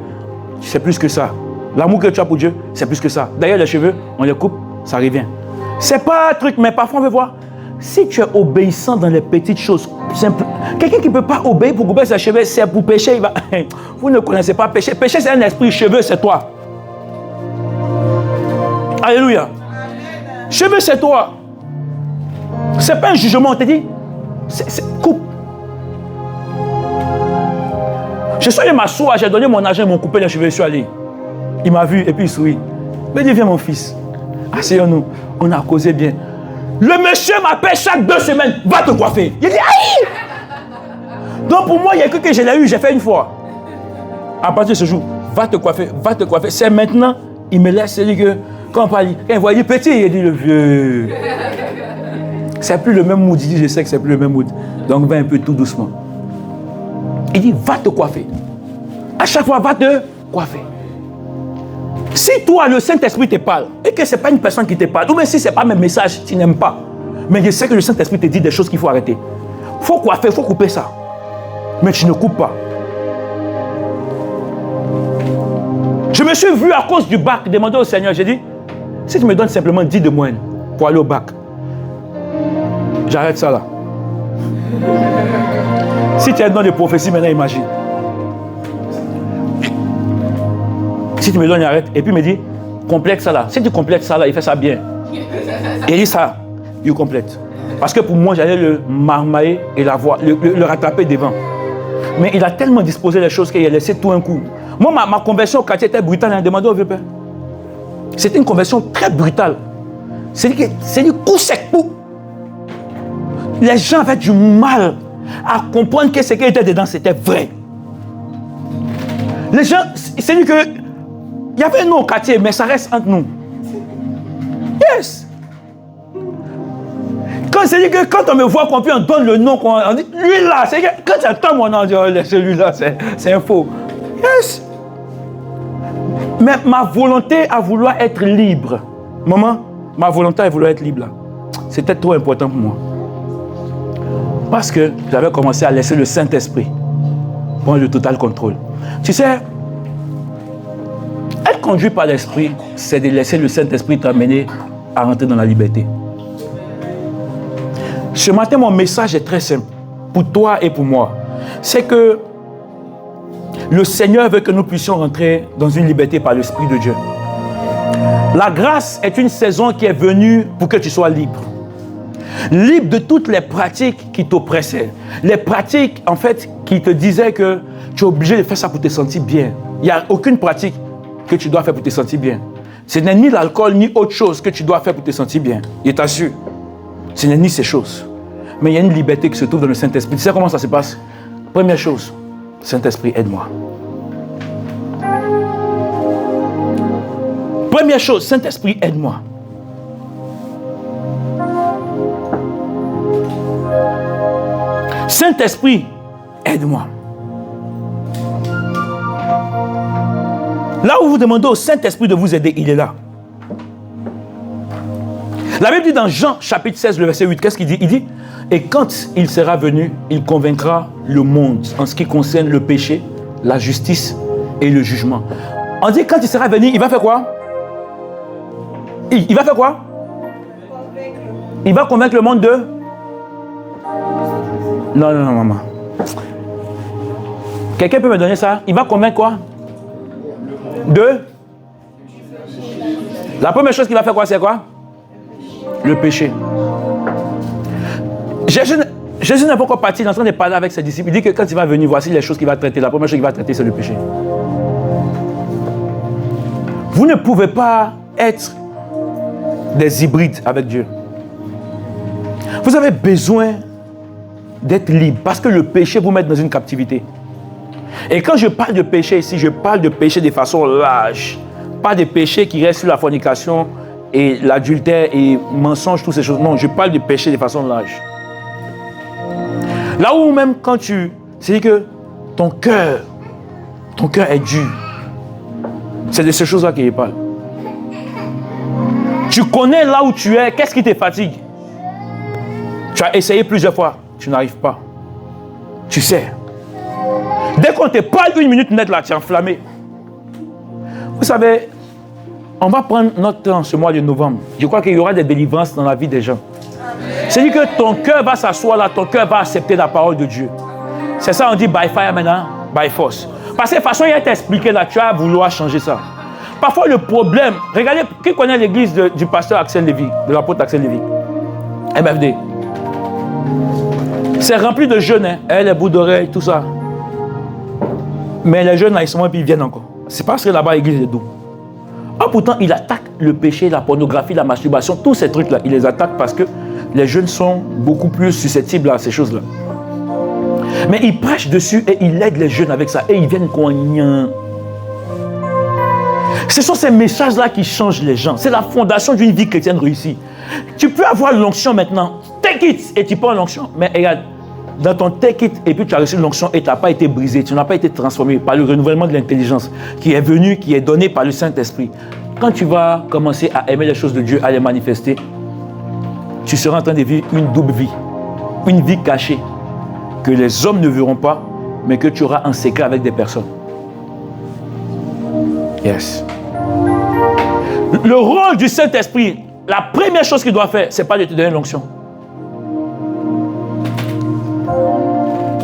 c'est plus que ça. L'amour que tu as pour Dieu, c'est plus que ça. D'ailleurs, les cheveux, on les coupe, ça revient. C'est pas un truc, mais parfois, on veut voir. Si tu es obéissant dans les petites choses simples, quelqu'un qui ne peut pas obéir pour couper ses cheveux, c'est pour pécher. Vous ne connaissez pas pécher. Pécher, c'est un esprit. Cheveux, c'est toi. Alléluia. Amen. Cheveux, c'est toi. C'est pas un jugement, on te dit. Coupe. Je suis allé m'asseoir, j'ai donné mon argent, ils m'ont coupé les cheveux, je suis allé. Il m'a vu et puis il sourit. Il me dit, viens mon fils. Asseyons-nous. On a causé bien. Le monsieur m'appelle chaque 2 semaines, va te coiffer. Il dit, aïe! Donc pour moi, il y a que je l'ai eu, j'ai fait une fois. À partir de ce jour, va te coiffer, va te coiffer. C'est maintenant, il me laisse, il dit que, quand on parle, quand il voit, il est petit, il dit le vieux. C'est plus le même mood, il dit, je sais que c'est plus le même mood. Donc va un peu tout doucement. Il dit, va te coiffer. À chaque fois, va te coiffer. Si toi, le Saint-Esprit te parle, et que ce n'est pas une personne qui te parle, ou même si ce n'est pas mes messages, tu n'aimes pas, mais je sais que le Saint-Esprit te dit des choses qu'il faut arrêter. Il faut coiffer, il faut couper ça. Mais tu ne coupes pas. Je me suis vu à cause du bac demander au Seigneur, j'ai dit, si tu me donnes simplement 10 de moyenne pour aller au bac, j'arrête ça là. Si tu as un don de prophétie, maintenant imagine. Si tu me donnes, il arrête. Et puis il me dit, complète ça là. Si tu complètes ça là, il fait ça bien. Et il dit ça, il complète. Parce que pour moi, j'allais le marmailler et le rattraper devant. Mais il a tellement disposé les choses qu'il a laissé tout un coup. Moi, ma conversion au quartier était brutale. Il a demandé au vieux père. C'était une conversion très brutale. C'est du coup sec. Les gens avaient du mal à comprendre que ce qui était dedans, c'était vrai. Les gens, c'est dit que il y avait un nom au quartier, mais ça reste entre nous. Yes. Quand c'est dit que quand on me voit qu'on peut on donne le nom, on dit lui là, c'est que quand j'entends mon nom, on dit oh, celui-là, c'est un faux. Yes. Mais ma volonté à vouloir être libre, maman, ma volonté à vouloir être libre là, c'était trop important pour moi. Parce que j'avais commencé à laisser le Saint-Esprit prendre le total contrôle. Tu sais, être conduit par l'Esprit, c'est de laisser le Saint-Esprit t'amener à rentrer dans la liberté. Ce matin, mon message est très simple, pour toi et pour moi. C'est que le Seigneur veut que nous puissions rentrer dans une liberté par l'Esprit de Dieu. La grâce est une saison qui est venue pour que tu sois libre. Libre de toutes les pratiques qui t'oppressaient. Les pratiques, en fait, qui te disaient que tu es obligé de faire ça pour te sentir bien. Il n'y a aucune pratique que tu dois faire pour te sentir bien. Ce n'est ni l'alcool, ni autre chose que tu dois faire pour te sentir bien. Je t'assure. Ce n'est ni ces choses. Mais il y a une liberté qui se trouve dans le Saint-Esprit. Tu sais comment ça se passe? Première chose, Saint-Esprit, aide-moi. Première chose, Saint-Esprit, aide-moi. Saint-Esprit, aide-moi. Là où vous demandez au Saint-Esprit de vous aider, il est là. La Bible dit dans Jean chapitre 16, le verset 8, qu'est-ce qu'il dit? Il dit, et quand il sera venu, il convaincra le monde en ce qui concerne le péché, la justice et le jugement. On dit quand il sera venu, il va faire quoi? Il va faire quoi? Il va convaincre le monde de... Non, maman. Quelqu'un peut me donner ça? Il va convaincre quoi? De... La première chose qu'il va faire quoi, c'est quoi? Le péché. Jésus n'est pas encore parti, il est en train de parler avec ses disciples. Il dit que quand il va venir, voici les choses qu'il va traiter. La première chose qu'il va traiter, c'est le péché. Vous ne pouvez pas être des hybrides avec Dieu. Vous avez besoin d'être libre parce que le péché vous met dans une captivité. Et quand je parle de péché ici, je parle de péché de façon large. Pas de péché qui reste sur la fornication et l'adultère et mensonge, toutes ces choses. Non, je parle de péché de façon large. Là où même quand tu... C'est que ton cœur est dur. C'est de ces choses-là qu'il parle. Tu connais là où tu es, qu'est-ce qui te fatigue? Tu as essayé plusieurs fois, tu n'arrives pas. Tu sais. Dès qu'on te parle une minute net là, tu es enflammé. Vous savez, on va prendre notre temps ce mois de novembre. Je crois qu'il y aura des délivrances dans la vie des gens. C'est-à-dire que ton cœur va s'asseoir là, ton cœur va accepter la parole de Dieu. C'est ça on dit by fire maintenant, by force. Parce que de toute façon, il a été expliqué là, tu vas vouloir changer ça. Parfois le problème, regardez, qui connaît l'église du pasteur Axel Lévy, de l'apôtre Axel Lévy? MFD. C'est rempli de jeunes, hein? Les bouts d'oreilles, tout ça. Mais les jeunes là, ils sont là et puis ils viennent encore. C'est parce que là-bas, l'église est doux. Ah, pourtant, il attaque le péché, la pornographie, la masturbation, tous ces trucs-là. Il les attaque parce que les jeunes sont beaucoup plus susceptibles à ces choses-là. Mais il prêche dessus et il aide les jeunes avec ça. Et ils viennent cognant. Ce sont ces messages-là qui changent les gens. C'est la fondation d'une vie chrétienne réussie. Tu peux avoir l'onction maintenant. Take it et tu prends l'onction. Mais regarde, dans ton take it et puis tu as reçu l'onction et tu n'as pas été brisé. Tu n'as pas été transformé par le renouvellement de l'intelligence qui est venu, qui est donné par le Saint-Esprit. Quand tu vas commencer à aimer les choses de Dieu, à les manifester, tu seras en train de vivre une double vie. Une vie cachée que les hommes ne verront pas, mais que tu auras en secret avec des personnes. Yes. Le rôle du Saint-Esprit, la première chose qu'il doit faire, ce n'est pas de te donner l'onction.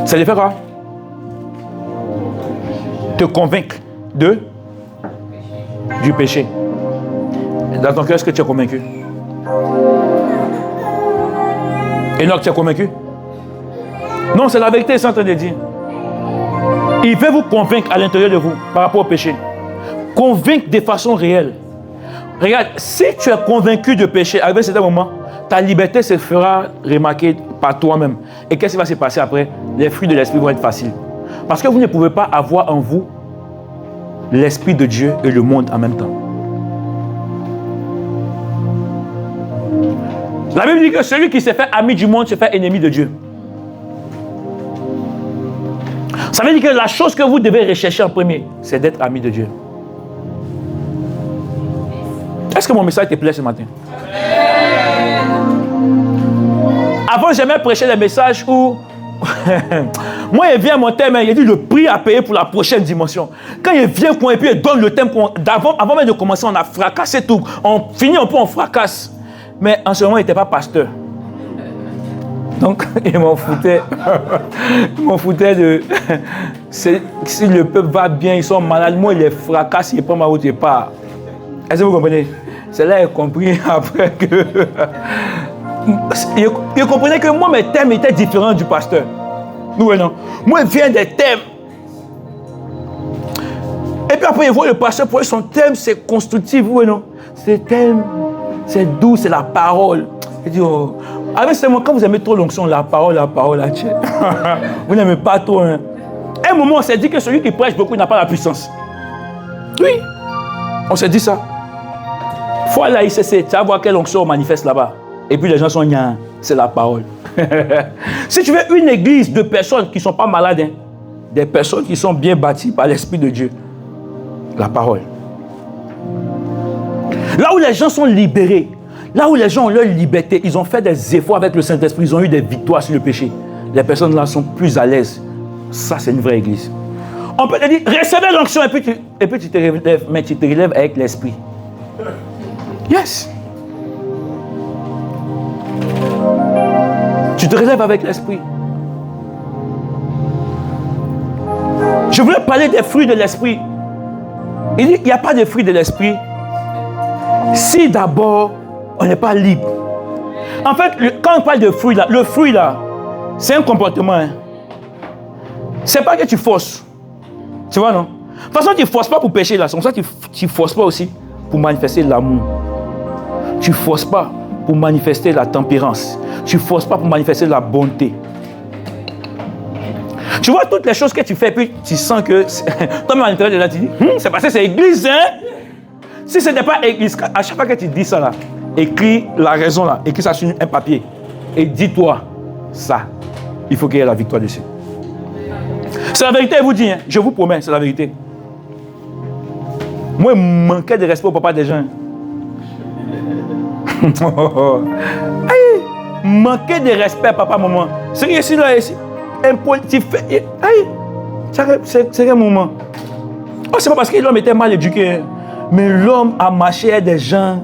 C'est de faire quoi? Te convaincre du péché. Dans ton cœur, est-ce que tu es convaincu? Enoch, tu es convaincu? Non, c'est la vérité, c'est en train de dire. Il veut vous convaincre à l'intérieur de vous par rapport au péché. Convaincre de façon réelle. Regarde, si tu es convaincu de péché, à un certain moment, ta liberté se fera remarquer par toi-même. Et qu'est-ce qui va se passer après? Les fruits de l'esprit vont être faciles. Parce que vous ne pouvez pas avoir en vous l'esprit de Dieu et le monde en même temps. La Bible dit que celui qui se fait ami du monde se fait ennemi de Dieu. Ça veut dire que la chose que vous devez rechercher en premier, c'est d'être ami de Dieu. Est-ce que mon message te plaît ce matin? Avant, j'aimais prêcher des messages où... Moi, il vient mon thème, il dit le prix à payer pour la prochaine dimension. Quand il vient et puis il donne le thème, avant même de commencer, on a fracassé tout. On finit un peu, on fracasse. Mais en ce moment, il n'était pas pasteur. Donc, il m'en foutait. Il m'en foutait de... Si le peuple va bien, ils sont malades, moi, il les fracasse, il prend ma route et part. Est-ce que vous comprenez? C'est là qu'il a compris après que... Il comprenait que moi, mes thèmes étaient différents du pasteur. Oui, non. Moi, il vient des thèmes. Et puis après, il voit le pasteur, pour lui, son thème, c'est constructif. Oui, non. C'est thème, c'est doux, c'est la parole. Il dit, oh. Avec seulement, quand vous aimez trop l'onction, la parole, là, Dieu. Vous n'aimez pas trop. Hein. À un moment, on s'est dit que celui qui prêche beaucoup n'a pas la puissance. Oui. On s'est dit ça. Faut aller à ICC, tu vas voir quelle onction on manifeste là-bas. Et puis les gens sont gnans, c'est la parole. Si tu veux une église de personnes qui ne sont pas malades, hein, des personnes qui sont bien bâties par l'Esprit de Dieu, la parole. Là où les gens sont libérés, là où les gens ont leur liberté, ils ont fait des efforts avec le Saint-Esprit, ils ont eu des victoires sur le péché. Les personnes là sont plus à l'aise. Ça, c'est une vraie église. On peut te dire, recevez l'onction et puis tu te relèves, mais tu te relèves avec l'Esprit. Yes. Tu te relèves avec l'esprit. Je voulais parler des fruits de l'esprit. Il dit qu'il n'y a pas de fruits de l'esprit si d'abord on n'est pas libre. En fait, quand on parle de fruits là, le fruit là, c'est un comportement. Hein. C'est pas que tu forces. Tu vois, non? De toute façon, tu ne forces pas pour pécher là. C'est comme ça que tu ne forces pas aussi pour manifester l'amour. Tu ne forces pas pour manifester la tempérance. Tu ne forces pas pour manifester la bonté. Tu vois toutes les choses que tu fais, puis tu sens que... Toi-même à l'intérieur de là, tu dis, c'est parce que c'est église, hein? Si ce n'est pas église, à chaque fois que tu dis ça là, écris la raison là, écris ça sur un papier. Et dis-toi, ça, il faut qu'il y ait la victoire dessus. C'est la vérité, je vous dis, hein? Je vous promets, c'est la vérité. Moi, je manquais de respect au papa des gens. Aïe, manquer de respect, papa, maman. C'est ici, là, ici. Impulsif. Aïe, c'est un moment. Oh, c'est pas parce que l'homme était mal éduqué, mais l'homme a marché avec des gens.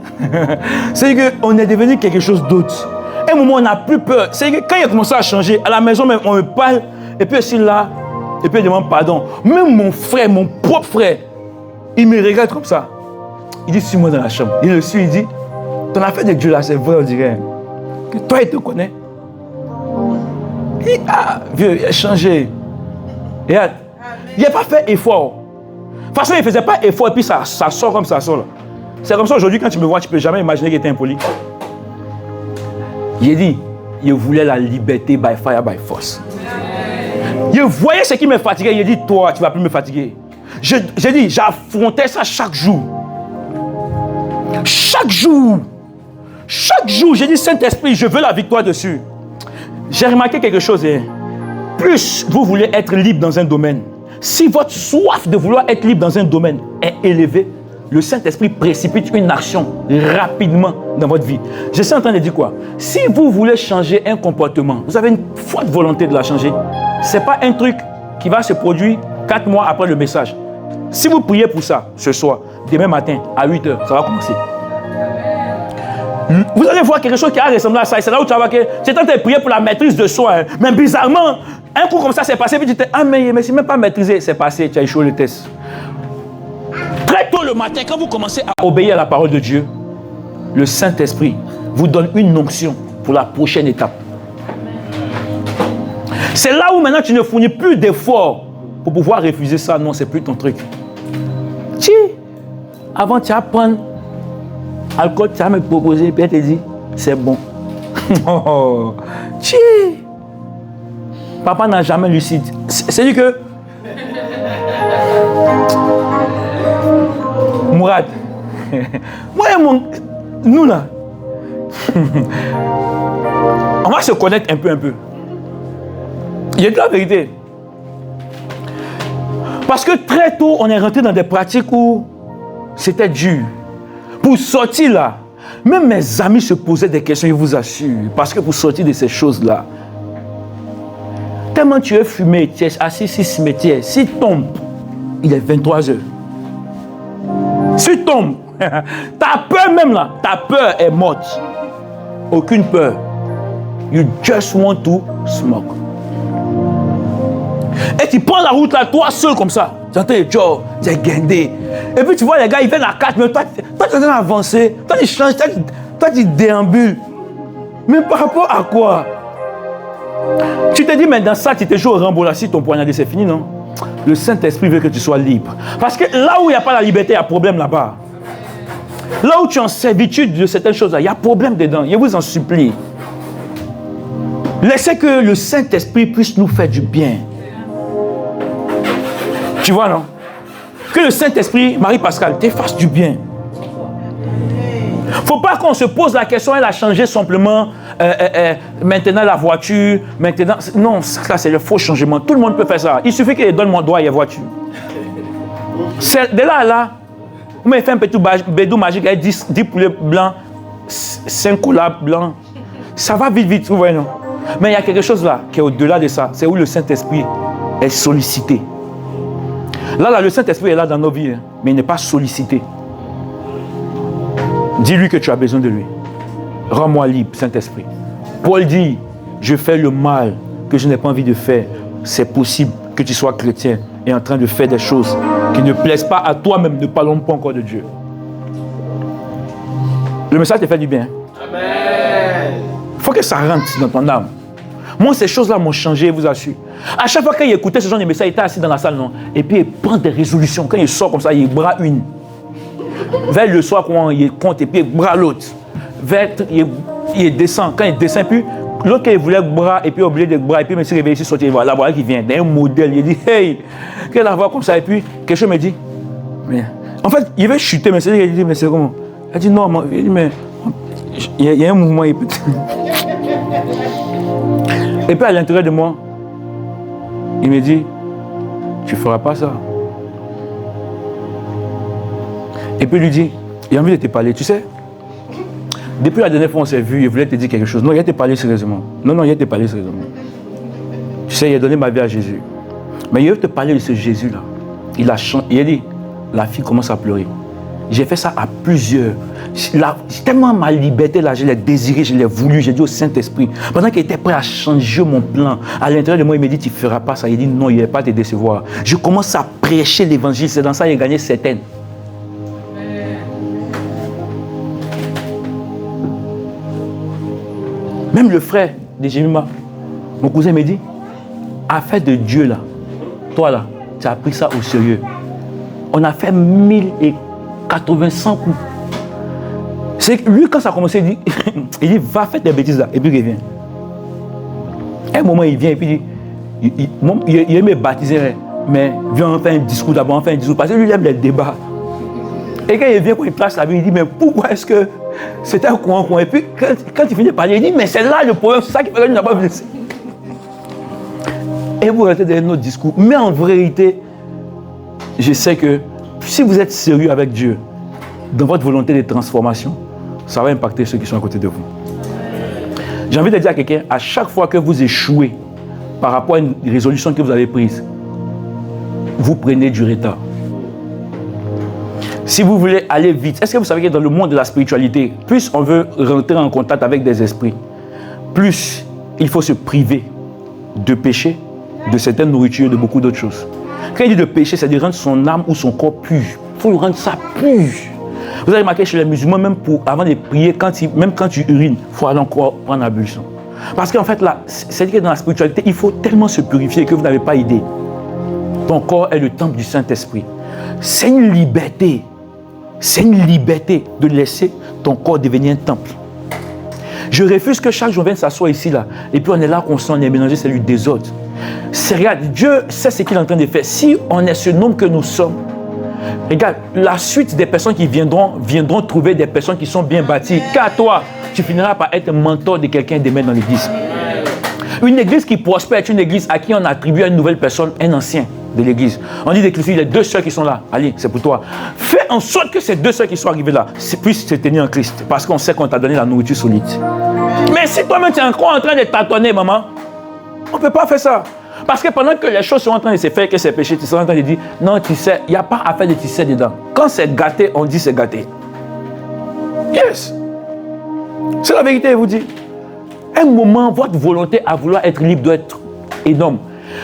C'est qu'on est devenu quelque chose d'autre. À un moment, on n'a plus peur. C'est que quand il a commencé à changer, à la maison, même, on me parle, et puis ici, là, et puis il demande pardon. Même mon frère, mon propre frère, il me regarde comme ça. Il dit, suis-moi dans la chambre. Il le suit, il dit, ton affaire de Dieu là, c'est vrai, on dirait. Que toi, il te connaît. Il vieux, il a changé. Regarde, il n'a pas fait effort. De toute façon, il ne faisait pas effort et puis ça sort comme ça sort là. C'est comme ça aujourd'hui, quand tu me vois, tu ne peux jamais imaginer qu'il était impoli. Il a dit, il voulait la liberté by fire, by force. Il voyait ce qui me fatiguait. Il a dit, toi, tu ne vas plus me fatiguer. J'ai dit, j'affrontais ça chaque jour. Chaque jour. Chaque jour, j'ai dit, Saint-Esprit, je veux la victoire dessus. J'ai remarqué quelque chose. Hein. Plus vous voulez être libre dans un domaine, si votre soif de vouloir être libre dans un domaine est élevée, le Saint-Esprit précipite une action rapidement dans votre vie. Je suis en train de dire quoi? Si vous voulez changer un comportement, vous avez une forte volonté de la changer. Ce n'est pas un truc qui va se produire 4 mois après le message. Si vous priez pour ça ce soir, demain matin à 8h, ça va commencer. Vous allez voir quelque chose qui a ressemblé à ça. Et c'est là où tu vas voir que tu es en train de prier pour la maîtrise de soi. Hein. Mais bizarrement, un coup comme ça s'est passé. Puis tu te dis, ah mais c'est même pas maîtrisé. C'est passé, tu as échoué le test. Très tôt le matin, quand vous commencez à obéir à la parole de Dieu, le Saint-Esprit vous donne une onction pour la prochaine étape. C'est là où maintenant tu ne fournis plus d'efforts pour pouvoir refuser ça. Non, c'est plus ton truc. Avant tu vas prendre alcool, tu vas me proposer, puis elle te dit, c'est bon. Papa n'a jamais lucide. C'est dit que Mourad, moi et nous là, on va se connaître un peu. Il y a de la vérité. Parce que très tôt, on est rentré dans des pratiques où c'était dur. Pour sortir là, même mes amis se posaient des questions, je vous assure. Parce que pour sortir de ces choses-là, tellement tu es fumé, tu es assis sur ce cimetière, si tu tombes, il est 23 heures. Si tu tombes, ta peur même là, ta peur est morte. Aucune peur. You just want to smoke. Et tu prends la route là, toi seul comme ça. Tu entends les gens, tu es guindé. Et puis tu vois les gars, ils viennent à 4, mais toi tu es en train d'avancer. Toi tu changes, toi tu déambules. Mais par rapport à quoi? Tu te dis, mais dans ça, tu te joues au Rambo là, si ton poignardé c'est fini, non? Le Saint-Esprit veut que tu sois libre. Parce que là où il n'y a pas la liberté, il y a problème là-bas. Là où tu es en servitude de certaines choses-là, il y a problème dedans. Je vous en supplie. Laissez que le Saint-Esprit puisse nous faire du bien. Tu vois, non? Que le Saint-Esprit, Marie-Pascale, te fasse du bien. Il ne faut pas qu'on se pose la question, elle a changé simplement maintenant la voiture, maintenant... Non, ça c'est le faux changement. Tout le monde peut faire ça. Il suffit qu'il donne mon doigt et la voiture. De là à là, vous m'avez fait un petit bédou magique avec 10 poulets blancs, 5 couleurs blancs. Ça va vite, vous voyez, non? Mais il y a quelque chose là qui est au-delà de ça. C'est où le Saint-Esprit est sollicité. Là, le Saint-Esprit est là dans nos vies, hein, mais il n'est pas sollicité. Dis-lui que tu as besoin de lui. Rends-moi libre, Saint-Esprit. Paul dit, je fais le mal que je n'ai pas envie de faire. C'est possible que tu sois chrétien et en train de faire des choses qui ne plaisent pas à toi-même. Ne parlons pas encore de Dieu. Le message te fait du bien. Amen. Il faut que ça rentre dans ton âme. Moi, ces choses-là m'ont changé, je vous assure. À chaque fois qu'il écoutait ce genre de message, il était assis dans la salle, non? Et puis il prend des résolutions. Quand il sort comme ça, il bras une. Vers le soir, quand il compte, et puis il bras l'autre. Il descend. Quand il descend, puis l'autre qui voulait bras, et puis oublié de bras, et puis il s'est réveillé ici, sorti, voilà, voilà qui vient. D'un modèle, il dit, hey, quelle avoir comme ça, et puis quelque chose me dit, mais, en fait, il veut chuter, mais il dit, mais c'est comment? Il dit, non, il dit, mais il y a un mouvement, il peut. Et puis à l'intérieur de moi, il me dit, tu ne feras pas ça. Et puis il lui dit, il a envie de te parler, tu sais. Depuis la dernière fois on s'est vu, il voulait te dire quelque chose. Non, il a te parlé sérieusement. Non, il a te parlé sérieusement. Tu sais, il a donné ma vie à Jésus. Mais il veut te parler de ce Jésus-là. Il a dit, la fille commence à pleurer. J'ai fait ça à plusieurs. Tellement ma liberté, là, je l'ai désiré, je l'ai voulu. J'ai dit au Saint-Esprit, pendant qu'il était prêt à changer mon plan, à l'intérieur de moi, il me dit, tu ne feras pas ça. Il dit, non, il ne va pas te décevoir. Je commence à prêcher l'évangile. C'est dans ça qu'il a gagné certaines. Même le frère de Jémima, mon cousin me dit, affaire de Dieu là, toi là, tu as pris ça au sérieux. On a fait 1080 coups. C'est que lui, quand ça a commencé, il dit, va faire des bêtises là, et puis il revient. À un moment, il vient et puis il me baptiser, mais viens, on fait un discours d'abord, on fait un discours, parce que lui, il aime les débats. Et quand il vient, quand il place la vie, il dit, mais pourquoi est-ce que c'était un coin. Et puis, quand il finit de parler, il dit, mais c'est là le problème, c'est ça qui fait que tu n'as pas blessé. Et vous restez dans notre discours. Mais en vérité, je sais que si vous êtes sérieux avec Dieu, dans votre volonté de transformation, ça va impacter ceux qui sont à côté de vous. J'ai envie de dire à quelqu'un, à chaque fois que vous échouez par rapport à une résolution que vous avez prise, vous prenez du retard. Si vous voulez aller vite, est-ce que vous savez que dans le monde de la spiritualité, plus on veut rentrer en contact avec des esprits, plus il faut se priver de péché, de certaines nourritures, de beaucoup d'autres choses. Quand il dit de péché, c'est de rendre son âme ou son corps pur. Il faut lui rendre ça pur. Vous avez remarqué chez les musulmans, même avant de prier, même quand tu urines, il faut aller encore prendre l'ablution. Parce qu'en fait, là, c'est-à-dire que dans la spiritualité, il faut tellement se purifier que vous n'avez pas idée. Ton corps est le temple du Saint-Esprit. C'est une liberté. C'est une liberté de laisser ton corps devenir un temple. Je refuse que chaque jour vienne s'asseoir ici, là, et puis on est là, on est mélangé, c'est du désordre. Regarde, Dieu sait ce qu'il est en train de faire. Si on est ce nombre que nous sommes, regarde, la suite des personnes qui viendront trouver des personnes qui sont bien bâties. Car toi, tu finiras par être mentor de quelqu'un de mettre dans l'église. Une église qui prospère est une église à qui on attribue à une nouvelle personne un ancien de l'église. On dit d'église, il y a 2 sœurs qui sont là. Allez, c'est pour toi. Fais en sorte que ces 2 sœurs qui sont arrivées là puissent se tenir en Christ. Parce qu'on sait qu'on t'a donné la nourriture solide. Mais si toi-même tu es encore en train de tâtonner, maman, on ne peut pas faire ça. Parce que pendant que les choses sont en train de se faire, que c'est péché, tu seras en train de dire, non, tu sais, il n'y a pas affaire de tu sais dedans. Quand c'est gâté, on dit c'est gâté. Yes. C'est la vérité, je vous dis. Un moment, votre volonté à vouloir être libre doit être énorme.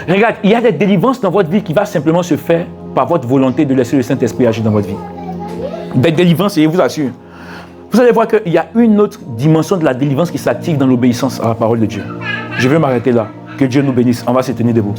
Regarde, il y a des délivrances dans votre vie qui va simplement se faire par votre volonté de laisser le Saint-Esprit agir dans votre vie. Des délivrances, et je vous assure. Vous allez voir qu'il y a une autre dimension de la délivrance qui s'active dans l'obéissance à la parole de Dieu. Je vais m'arrêter là. Que Dieu nous bénisse. On va se tenir debout.